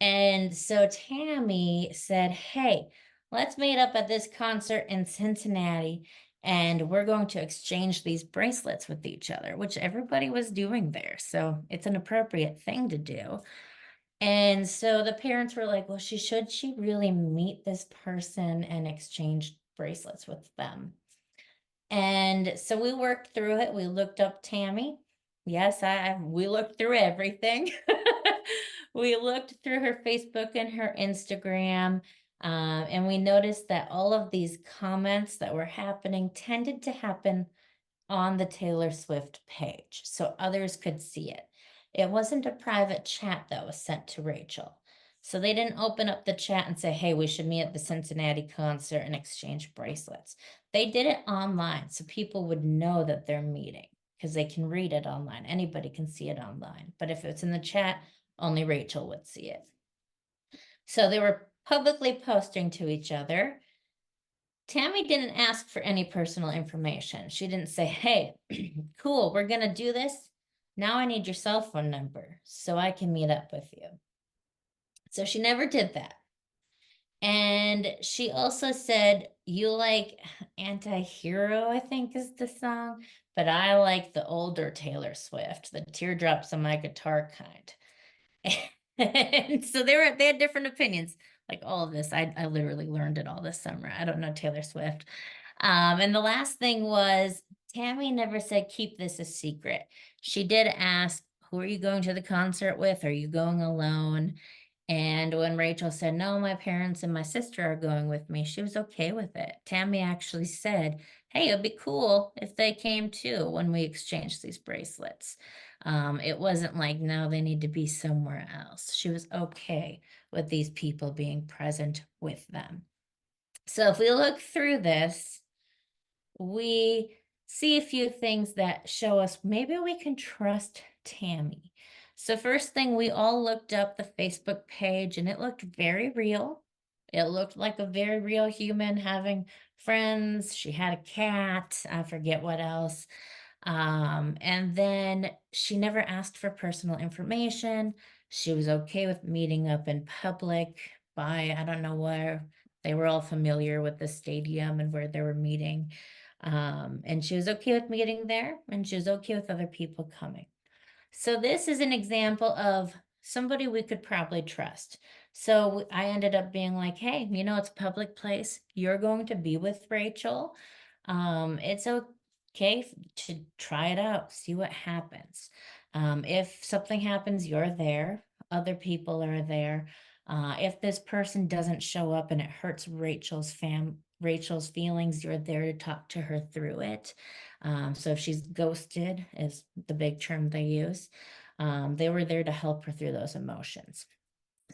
And so Tammy said, hey, let's meet up at this concert in Cincinnati and we're going to exchange these bracelets with each other, which everybody was doing there. So it's an appropriate thing to do. And so the parents were like, well, should she really meet this person and exchange bracelets with them? And so we worked through it. We looked up Tammy. Yes, we looked through everything. We looked through her Facebook and her Instagram, and we noticed that all of these comments that were happening tended to happen on the Taylor Swift page, so others could see it. It wasn't a private chat that was sent to Rachel. So they didn't open up the chat and say, hey, we should meet at the Cincinnati concert and exchange bracelets. They did it online so people would know that they're meeting because they can read it online. Anybody can see it online. But if it's in the chat, only Rachel would see it. So they were publicly posting to each other. Tammy didn't ask for any personal information. She didn't say, hey, cool, we're going to do this. Now I need your cell phone number so I can meet up with you. So she never did that. And she also said, you like Anti-Hero, I think is the song, but I like the older Taylor Swift, the teardrops on my guitar kind. And so they had different opinions. Like all of this, I literally learned it all this summer. I don't know Taylor Swift. And the last thing was Tammy never said keep this a secret. She did ask, who are you going to the concert with? Are you going alone? And when Rachel said, no, my parents and my sister are going with me, she was okay with it. Tammy actually said, hey, it'd be cool if they came too when we exchanged these bracelets. It wasn't like, no, they need to be somewhere else. She was okay with these people being present with them. So if we look through this, we see a few things that show us maybe we can trust Tammy. So first thing, we all looked up the Facebook page and it looked very real. It looked like a very real human having friends. She had a cat. I forget what else. And then she never asked for personal information. She was okay with meeting up in public by, I don't know where. They were all familiar with the stadium and where they were meeting. And she was okay with meeting there, and she was okay with other people coming. So this is an example of somebody we could probably trust. So I ended up being like, hey, it's a public place. You're going to be with Rachel. It's okay to try it out, see what happens. If something happens, you're there. Other people are there. If this person doesn't show up and it hurts Rachel's feelings, you're there to talk to her through it. So if she's ghosted is the big term they use. They were there to help her through those emotions.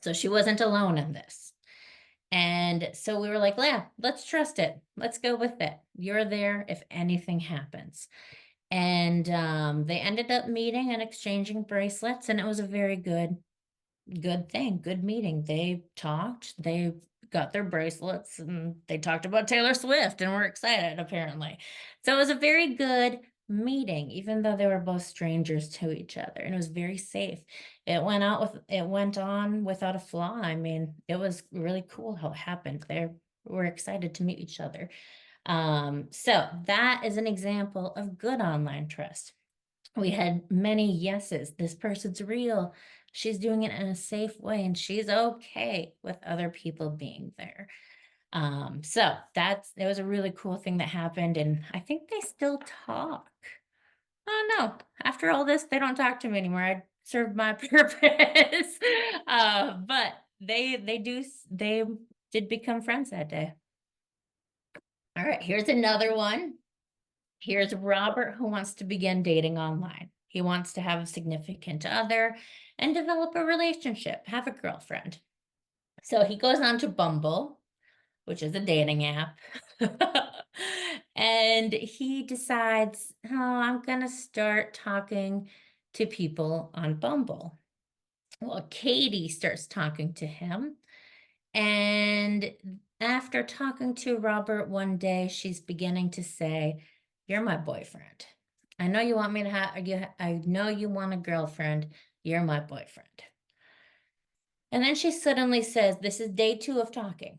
So she wasn't alone in this. And so we were like, yeah, let's trust it. Let's go with it. You're there if anything happens. And they ended up meeting and exchanging bracelets, and it was a very good thing, good meeting. They talked, they got their bracelets, and they talked about Taylor Swift and were excited, apparently. So it was a very good meeting, even though they were both strangers to each other, and it was very safe. It went on without a flaw. I mean, it was really cool how it happened. They were excited to meet each other. So that is an example of good online trust. We had many yeses. This person's real. She's doing it in a safe way, and she's okay with other people being there. So it was a really cool thing that happened, and I think they still talk. Oh no, after all this, they don't talk to me anymore. I served my purpose. But they did become friends that day. All right, here's another one. Here's Robert who wants to begin dating online. He wants to have a significant other and develop a relationship, have a girlfriend. So he goes on to Bumble, which is a dating app. And he decides, oh, I'm going to start talking to people on Bumble. Well, Katie starts talking to him. And after talking to Robert one day, she's beginning to say, you're my boyfriend. I know you want me to I know you want a girlfriend. You're my boyfriend. And then she suddenly says, this is day 2 of talking.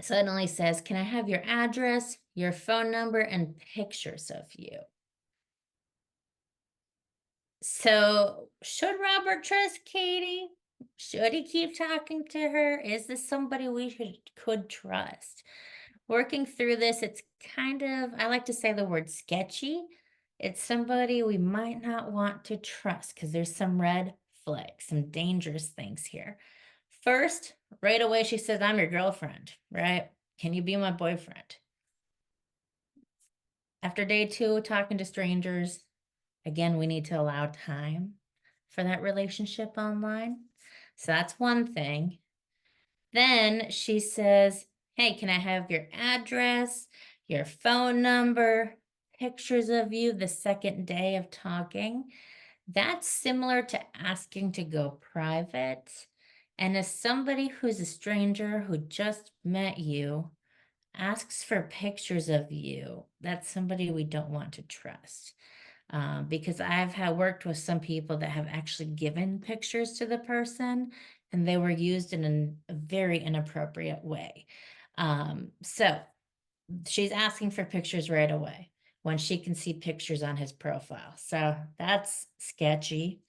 Suddenly says, can I have your address, your phone number, and pictures of you. So, should Robert trust Katie? Should he keep talking to her? Is this somebody we could trust? Working through this, it's kind of, I like to say the word sketchy. It's somebody we might not want to trust because there's some red flags, some dangerous things here. First, right away, she says, I'm your girlfriend, right? Can you be my boyfriend? After day two, talking to strangers, again, we need to allow time for that relationship online. So that's one thing. Then she says, hey, can I have your address, your phone number, pictures of you the second day of talking? That's similar to asking to go private. And as somebody who's a stranger who just met you asks for pictures of you, that's somebody we don't want to trust. Because I've had worked with some people that have actually given pictures to the person and they were used in a very inappropriate way. So she's asking for pictures right away when she can see pictures on his profile. So that's sketchy.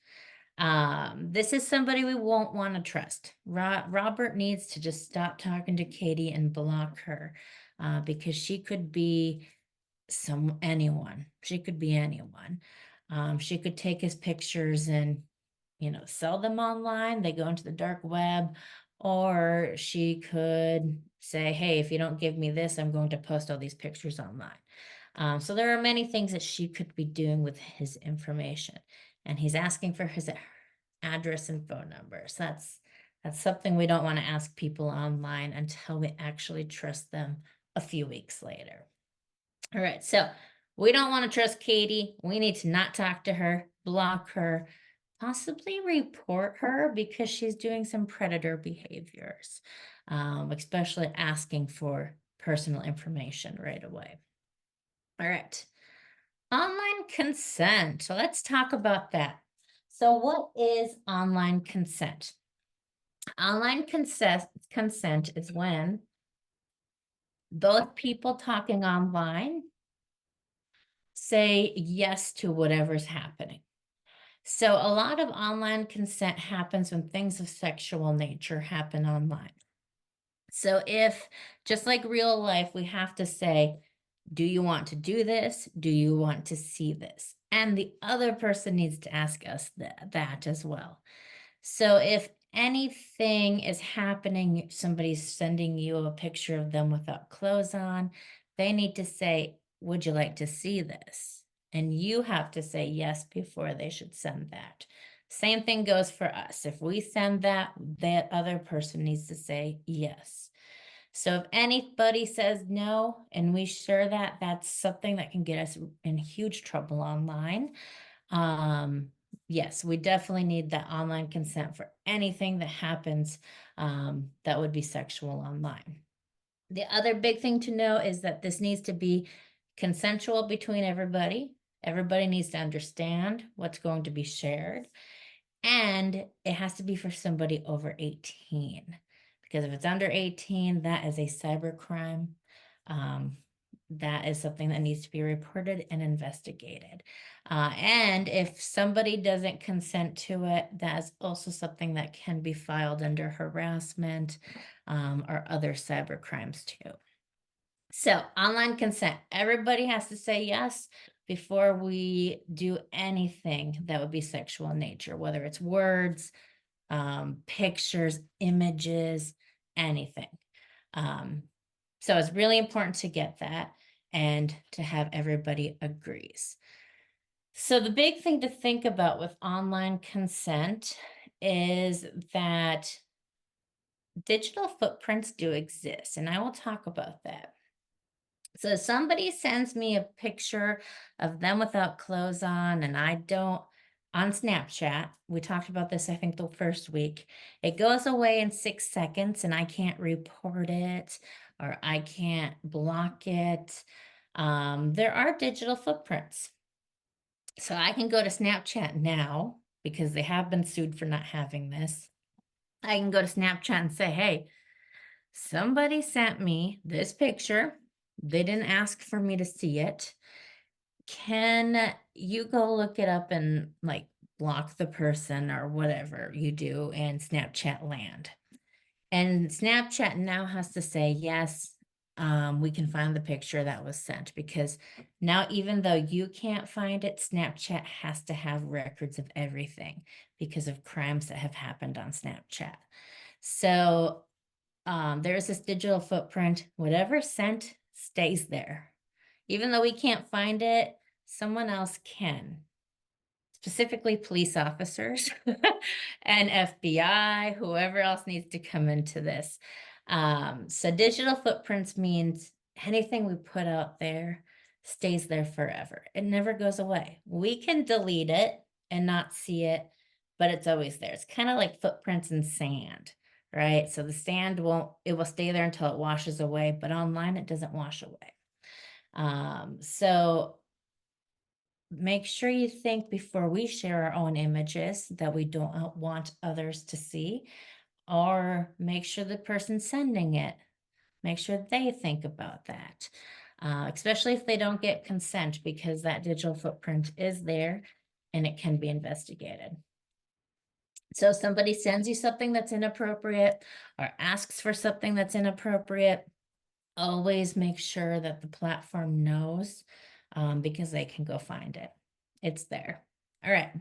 This is somebody we won't want to trust. Robert needs to just stop talking to Katie and block her because she could be anyone. She could be anyone. She could take his pictures and, sell them online. They go into the dark web, or she could say, hey, if you don't give me this, I'm going to post all these pictures online. So there are many things that she could be doing with his information, and he's asking for his address and phone number. So that's something we don't want to ask people online until we actually trust them a few weeks later. All right, so we don't want to trust Katie. We need to not talk to her, block her, possibly report her because she's doing some predator behaviors, especially asking for personal information right away. All right, online consent. So let's talk about that. So what is online consent? Online consent is when both people talking online say yes to whatever's happening. So a lot of online consent happens when things of sexual nature happen online. So if, just like real life, we have to say, do you want to do this? Do you want to see this? And the other person needs to ask us that as well. So if anything is happening, somebody's sending you a picture of them without clothes on, they need to say, would you like to see this? And you have to say yes before they should send that. Same thing goes for us. If we send that, that other person needs to say yes. So if anybody says no and we share that, that's something that can get us in huge trouble online. Yes, we definitely need that online consent for anything that happens that would be sexual online. The other big thing to know is that this needs to be consensual between everybody. Everybody needs to understand what's going to be shared. And it has to be for somebody over 18. Because if it's under 18, that is a cyber crime. That is something that needs to be reported and investigated. And if somebody doesn't consent to it, that's also something that can be filed under harassment or other cyber crimes too. So online consent, everybody has to say yes before we do anything that would be sexual in nature, whether it's words, pictures, images, anything. So it's really important to get that and to have everybody agrees. So the big thing to think about with online consent is that digital footprints do exist, and I will talk about that. So if somebody sends me a picture of them without clothes on, and I don't, on Snapchat, we talked about this, I think, the first week, it goes away in 6 seconds and I can't report it or I can't block it. There are digital footprints. So I can go to Snapchat now because they have been sued for not having this. I can go to Snapchat and say, hey, somebody sent me this picture They didn't ask for me to see it. Can you go look it up and like block the person or whatever you do in Snapchat land? And Snapchat now has to say, yes, we can find the picture that was sent, because now, even though you can't find it, Snapchat has to have records of everything because of crimes that have happened on Snapchat. So there's this digital footprint. Whatever sent stays there. Even though we can't find it, someone else can, specifically police officers and FBI, whoever else needs to come into this. So digital footprints means anything we put out there stays there forever. It never goes away. We can delete it and not see it, but it's always there. It's kind of like footprints in sand, right? So the sand it will stay there until it washes away, but online it doesn't wash away. So make sure you think before we share our own images that we don't want others to see, or make sure the person sending it, make sure they think about that, especially if they don't get consent, because that digital footprint is there and it can be investigated. So if somebody sends you something that's inappropriate or asks for something that's inappropriate, always make sure that the platform knows, because they can go find it. It's there. All right.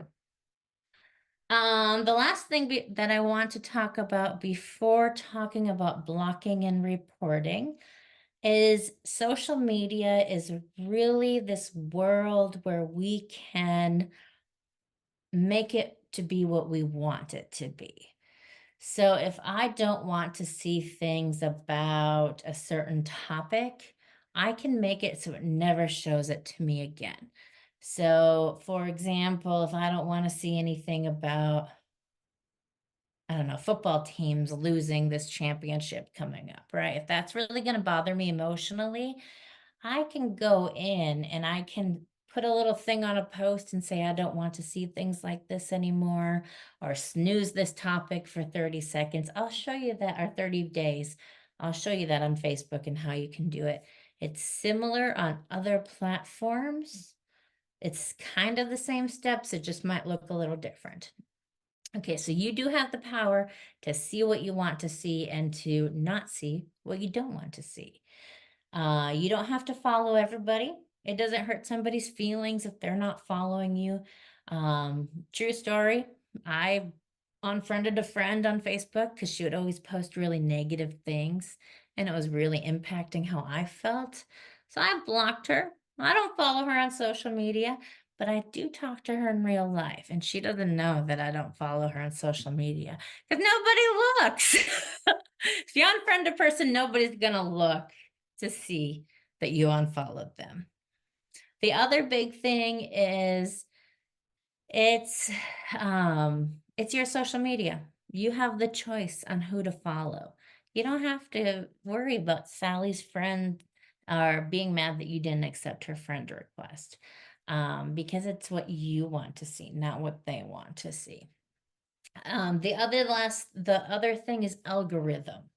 The last thing that I want to talk about before talking about blocking and reporting is social media is really this world where we can make it to be what we want it to be. So if I don't want to see things about a certain topic, I can make it so it never shows it to me again. So, for example, if I don't want to see anything about, I don't know, football teams losing this championship coming up, right? If that's really going to bother me emotionally, I can go in and I can put a little thing on a post and say, I don't want to see things like this anymore, or snooze this topic for 30 seconds. I'll show you that, or 30 days. I'll show you that on Facebook and how you can do it. It's similar on other platforms. It's kind of the same steps. It just might look a little different. Okay, so you do have the power to see what you want to see and to not see what you don't want to see. You don't have to follow everybody. It doesn't hurt somebody's feelings if they're not following you. True story. I unfriended a friend on Facebook because she would always post really negative things, and it was really impacting how I felt. So I blocked her. I don't follow her on social media, but I do talk to her in real life, and she doesn't know that I don't follow her on social media because nobody looks. If you unfriend a person, nobody's gonna look to see that you unfollowed them. The other big thing is it's it's your social media. You have the choice on who to follow. You don't have to worry about Sally's friend or being mad that you didn't accept her friend request, because it's what you want to see, not what they want to see. The other thing is algorithm.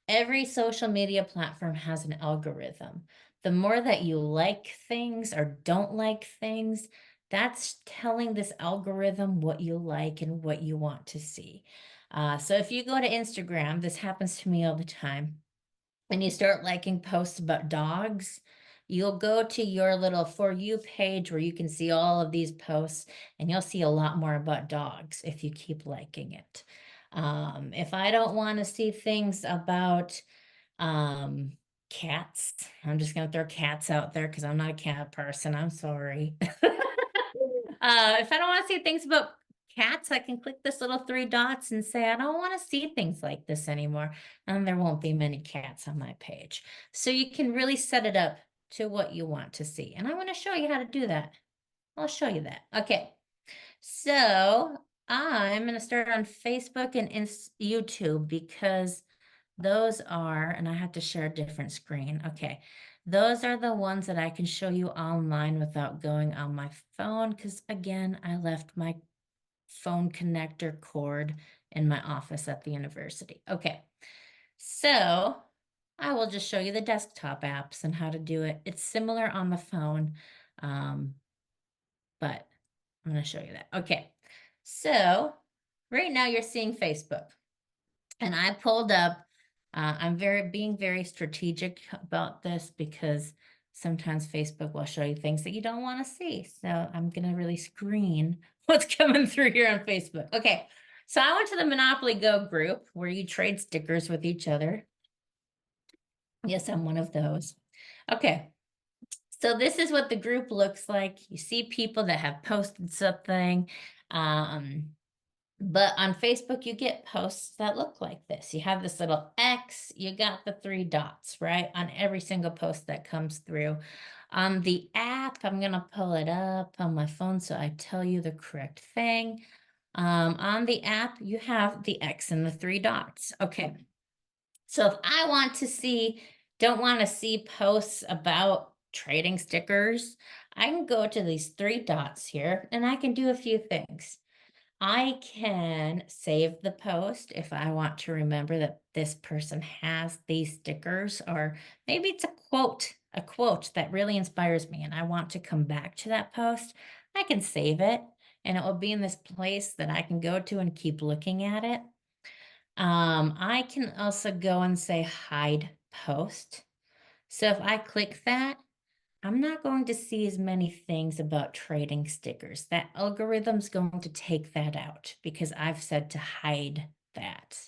Every social media platform has an algorithm. The more that you like things or don't like things, that's telling this algorithm what you like and what you want to see. So if you go to Instagram, this happens to me all the time, and you start liking posts about dogs, you'll go to your little For You page where you can see all of these posts, and you'll see a lot more about dogs if you keep liking it. If I don't want to see things about um, cats, I'm just gonna throw cats out there because I'm not a cat person. I'm sorry. If I don't want to see things about cats, I can click this little three dots and say, I don't want to see things like this anymore. And there won't be many cats on my page. So you can really set it up to what you want to see. And I want to show you how to do that. I'll show you that. Okay. So I'm going to start on Facebook and YouTube, because those are, and I have to share a different screen. Okay. Those are the ones that I can show you online without going on my phone, because again, I left my phone connector cord in my office at the university. Okay. So I will just show you the desktop apps and how to do it. It's similar on the phone, um, but I'm going to show you that. Okay, so right now you're seeing Facebook, and I pulled up. I'm being very strategic about this because sometimes Facebook will show you things that you don't want to see. So I'm going to really screen what's coming through here on Facebook. Okay, so I went to the Monopoly Go group where you trade stickers with each other. Yes, I'm one of those. Okay, so this is what the group looks like. You see people that have posted something. Um, but on Facebook, you get posts that look like this. You have this little X, you got the three dots, right? On every single post that comes through. On the app, I'm going to pull it up on my phone so I tell you the correct thing. On the app, you have the X and the three dots. Okay. So if I don't want to see posts about trading stickers, I can go to these three dots here and I can do a few things. I can save the post if I want to remember that this person has these stickers, or maybe it's a quote that really inspires me and I want to come back to that post. I can save it and it will be in this place that I can go to and keep looking at it. I can also go and say hide post. So if I click that, I'm not going to see as many things about trading stickers. That algorithm's going to take that out because I've said to hide that.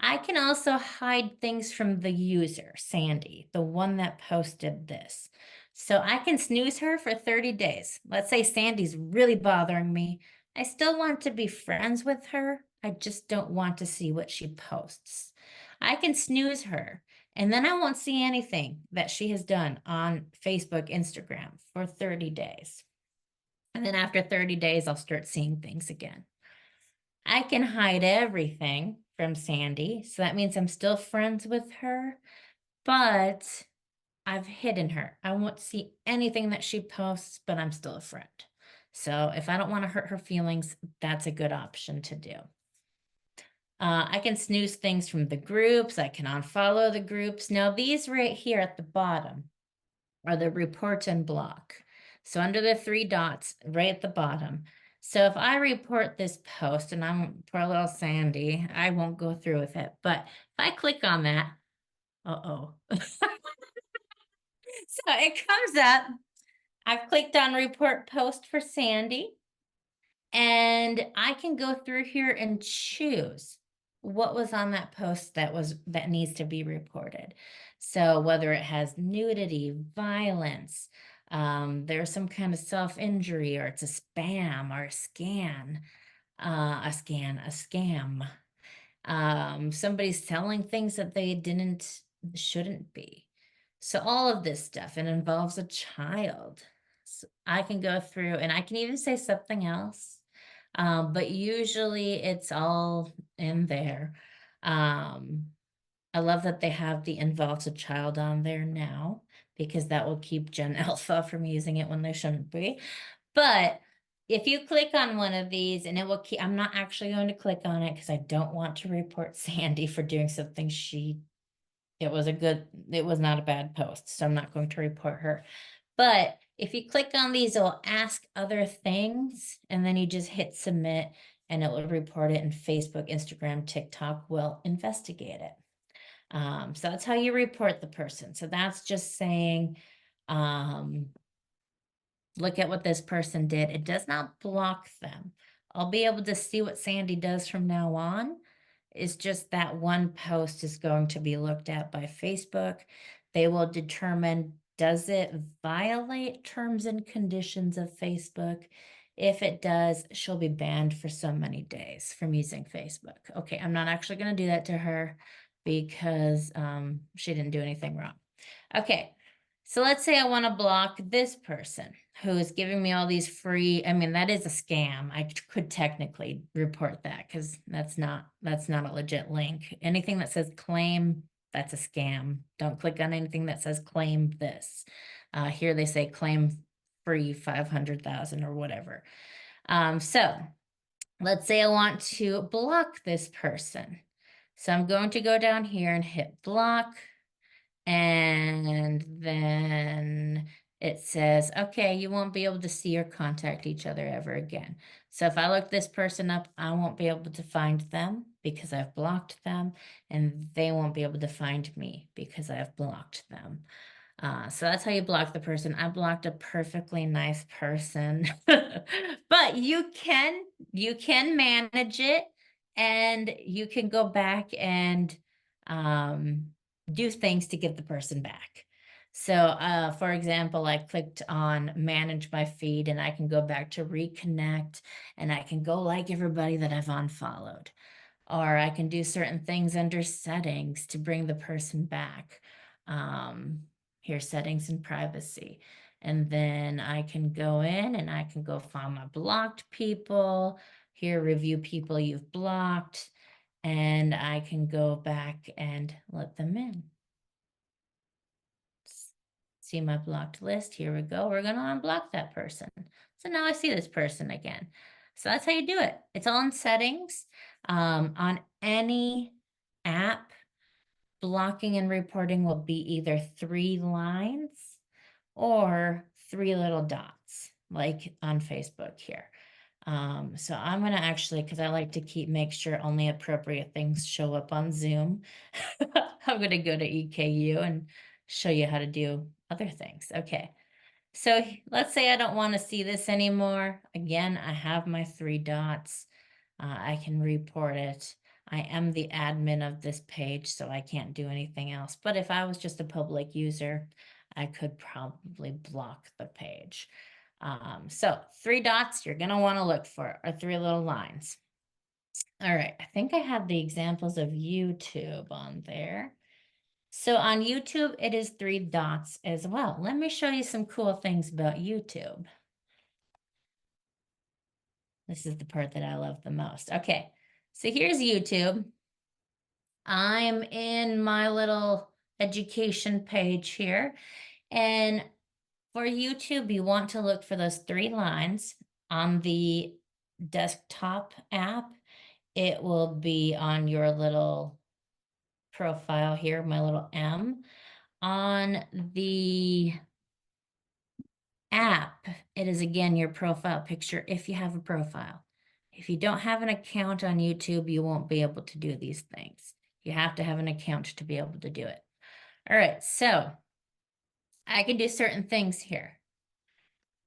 I can also hide things from the user, Sandy, the one that posted this. So I can snooze her for 30 days. Let's say Sandy's really bothering me. I still want to be friends with her. I just don't want to see what she posts. I can snooze her, and then I won't see anything that she has done on Facebook, Instagram for 30 days. And then after 30 days, I'll start seeing things again. I can hide everything from Sandy. So that means I'm still friends with her, but I've hidden her. I won't see anything that she posts, but I'm still a friend. So if I don't want to hurt her feelings, that's a good option to do. I can snooze things from the groups. I can unfollow the groups. Now, these right here at the bottom are the report and block. So under the three dots right at the bottom. So if I report this post, and I'm poor little Sandy, I won't go through with it. But if I click on that, uh-oh. So it comes up. I've clicked on report post for Sandy, and I can go through here and choose what was on that post that needs to be reported. So whether it has nudity, violence, there's some kind of self-injury, or it's a spam or a scam. Somebody's selling things that they shouldn't be. So all of this stuff, it involves a child. So I can go through and I can even say something else. But usually it's all in there. I love that they have the involves a child on there now because that will keep Gen Alpha from using it when they shouldn't be. But if you click on one of these and it will keep, I'm not actually going to click on it because I don't want to report Sandy for doing something it was not a bad post. So I'm not going to report her. But if you click on these, it'll ask other things and then you just hit submit and it will report it, and Facebook, Instagram, TikTok will investigate it. So that's how you report the person. So that's just saying, look at what this person did. It does not block them. I'll be able to see what Sandy does from now on. It's just that one post is going to be looked at by Facebook. They will determine, does it violate terms and conditions of Facebook? If it does, she'll be banned for so many days from using Facebook. Okay, I'm not actually going to do that to her because she didn't do anything wrong. Okay, so let's say I want to block this person who is giving me all these free, I mean, that is a scam. I could technically report that because that's not a legit link. Anything that says claim, that's a scam. Don't click on anything that says claim this. Here they say claim free 500,000 or whatever. So let's say I want to block this person. So I'm going to go down here and hit block. And then it says, okay, you won't be able to see or contact each other ever again. So if I look this person up, I won't be able to find them because I've blocked them, and they won't be able to find me because I've blocked them. So that's how you block the person. I blocked a perfectly nice person, but you can manage it, and you can go back and um, do things to get the person back. So, for example, I clicked on manage my feed, and I can go back to reconnect, and I can go like everybody that I've unfollowed, or I can do certain things under settings to bring the person back. Um, Here, settings and privacy. And then I can go in and I can go find my blocked people. Here, review people you've blocked. And I can go back and let them in. See my blocked list. Here we go. We're going to unblock that person. So now I see this person again. So that's how you do it. It's all in settings. On any app, blocking and reporting will be either 3 lines or 3 little dots, like on Facebook here. So I'm going to actually, because I like to make sure only appropriate things show up on Zoom. I'm going to go to EKU and show you how to do other things. Okay. So let's say I don't want to see this anymore. Again, I have my 3 dots. I can report it. I am the admin of this page, so I can't do anything else. But if I was just a public user, I could probably block the page. So 3 dots you're going to want to look for, or 3 little lines. All right, I think I have the examples of YouTube on there. So on YouTube, it is 3 dots as well. Let me show you some cool things about YouTube. This is the part that I love the most. Okay, so here's YouTube. I'm in my little education page here. And for YouTube, you want to look for those 3 lines on the desktop app. It will be on your little profile here, my little M. On the app, it is again your profile picture if you have a profile. If you don't have an account on YouTube, you won't be able to do these things. You have to have an account to be able to do it. All right, so I can do certain things here.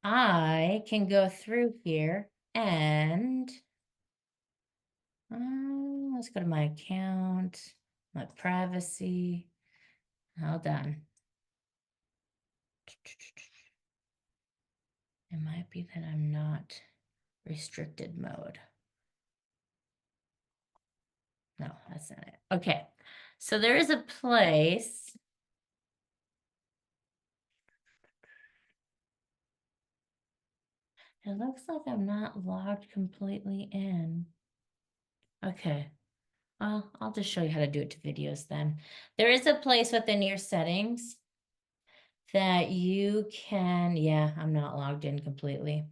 I can go through here and let's go to my account, my privacy. Hold on. It might be that I'm not restricted mode. No, that's not it. Okay, so there is a place. It looks like I'm not logged completely in. Okay, well, I'll just show you how to do it to videos then. There is a place within your settings that you can, yeah, I'm not logged in completely.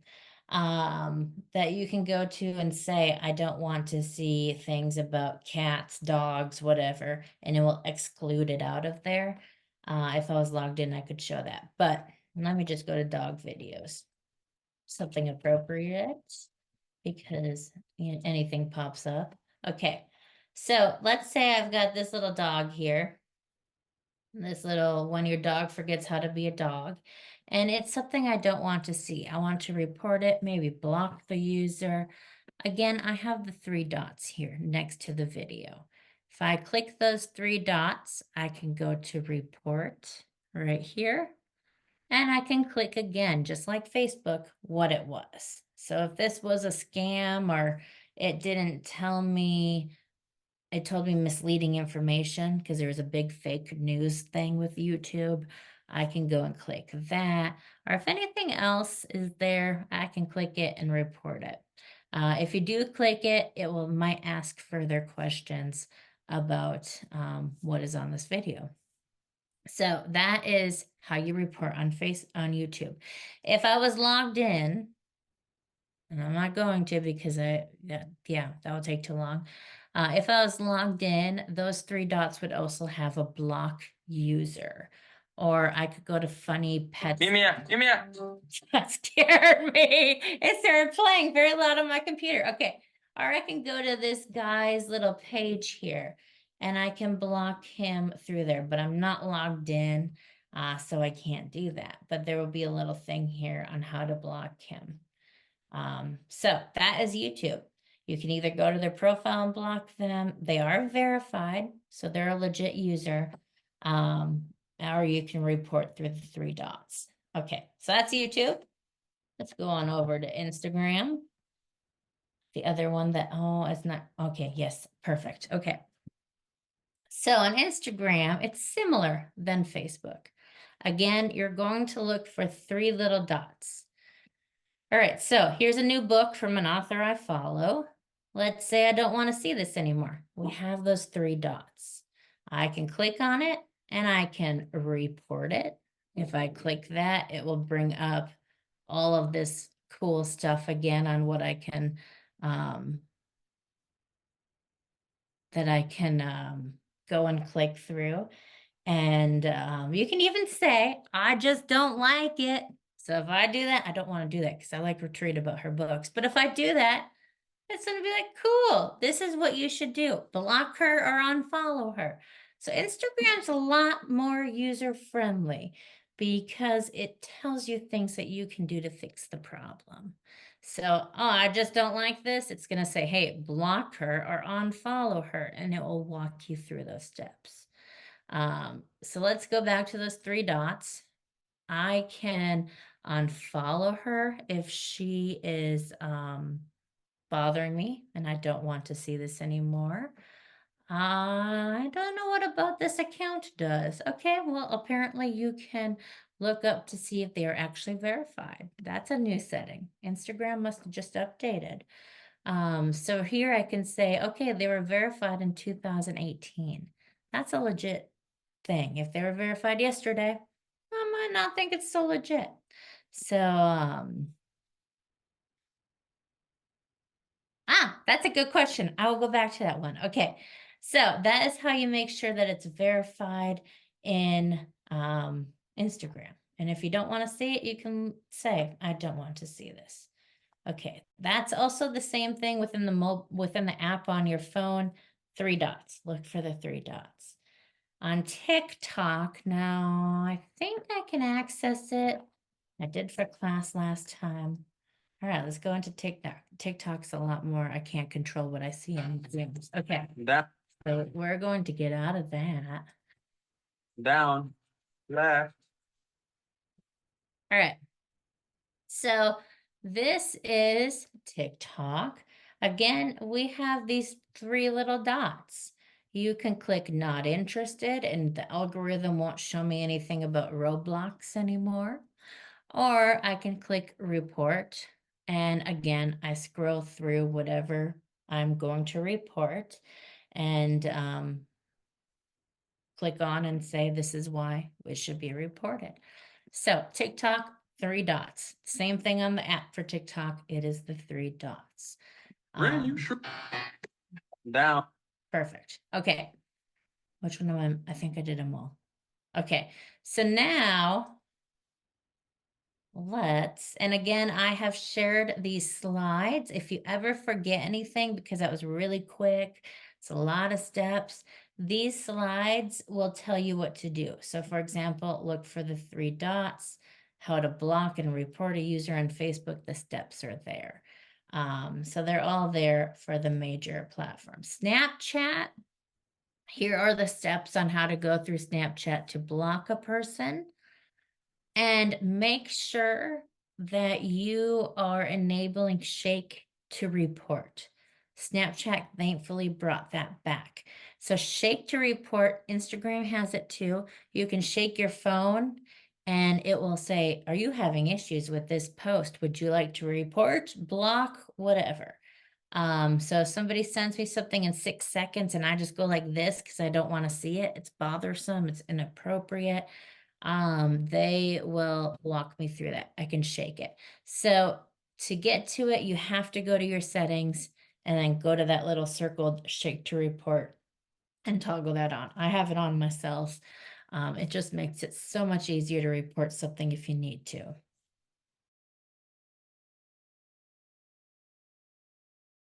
That you can go to and say, I don't want to see things about cats, dogs, whatever, and it will exclude it out of there. If I was logged in, I could show that. But let me just go to dog videos. Something appropriate, because anything pops up. Okay, so let's say I've got this little dog here. This little when your dog forgets how to be a dog. And it's something I don't want to see. I want to report it, maybe block the user. Again, I have the 3 dots here next to the video. If I click those 3 dots, I can go to report right here. And I can click again, just like Facebook, what it was. So if this was a scam or it didn't tell me, it told me misleading information because there was a big fake news thing with YouTube, I can go and click that. Or if anything else is there, I can click it and report it. If you do click it, it might ask further questions about what is on this video. So that is how you report on YouTube. If I was logged in, and I'm not going to because that will take too long. If I was logged in, those three dots would also have a block user. Or I could go to funny pets. Mimia. That scared me. It started playing very loud on my computer. Okay. Or I can go to this guy's little page here and I can block him through there, but I'm not logged in, so I can't do that. But there will be a little thing here on how to block him. So that is YouTube. You can either go to their profile and block them. They are verified, so they're a legit user. Or you can report through the three dots. Okay, so that's YouTube. Let's go on over to Instagram. The other one that, oh, it's not, okay, yes, perfect. Okay. So on Instagram, it's similar than Facebook. Again, you're going to look for three little dots. All right, so here's a new book from an author I follow. Let's say I don't want to see this anymore. We have those three dots. I can click on it and I can report it. If I click that, it will bring up all of this cool stuff again on what I can, go and click through. And you can even say, I just don't like it. So if I do that, I don't want to do that because I like Retreat about her books. But if I do that, it's going to be like, cool, this is what you should do. Block her or unfollow her. So Instagram's a lot more user friendly because it tells you things that you can do to fix the problem. So, oh, I just don't like this. It's going to say, hey, block her or unfollow her, and it will walk you through those steps. So let's go back to those three dots. I can unfollow her if she is bothering me and I don't want to see this anymore. I don't know what about this account does. Okay, well, apparently you can look up to see if they are actually verified. That's a new setting. Instagram must have just updated. So here I can say, okay, they were verified in 2018. That's a legit thing. If they were verified yesterday, I might not think it's so legit. So, that's a good question. I will go back to that one. Okay. So that is how you make sure that it's verified in Instagram. And if you don't want to see it, you can say, I don't want to see this. Okay. That's also the same thing within the app on your phone. Three dots. Look for the three dots. On TikTok, now I think I can access it. I did for class last time. All right, let's go into TikTok. TikTok's a lot more, I can't control what I see in Zooms. Okay, so we're going to get out of that. Down, left. All right. So this is TikTok. Again, we have these three little dots. You can click not interested and the algorithm won't show me anything about Roblox anymore. Or I can click report. And again, I scroll through whatever I'm going to report and click on and say, this is why it should be reported. So TikTok, three dots. Same thing on the app for TikTok. It is the three dots. Down. Perfect. Okay. Which one am I think I did them all. Okay. So now and again, I have shared these slides. If you ever forget anything, because that was really quick, it's a lot of steps. These slides will tell you what to do. So for example, look for the three dots, how to block and report a user on Facebook, the steps are there. So they're all there for the major platforms. Snapchat, here are the steps on how to go through Snapchat to block a person. And make sure that you are enabling Shake to report. Snapchat thankfully brought that back. So Shake to report, Instagram has it too. You can shake your phone and it will say, are you having issues with this post? Would you like to report, block, whatever? So if somebody sends me something in 6 seconds and I just go like this because I don't want to see it, it's bothersome, it's inappropriate. They will walk me through that. I can shake it. So to get to it, you have to go to your settings and then go to that little circled shake to report and toggle that on. I have it on myself. It just makes it so much easier to report something if you need to.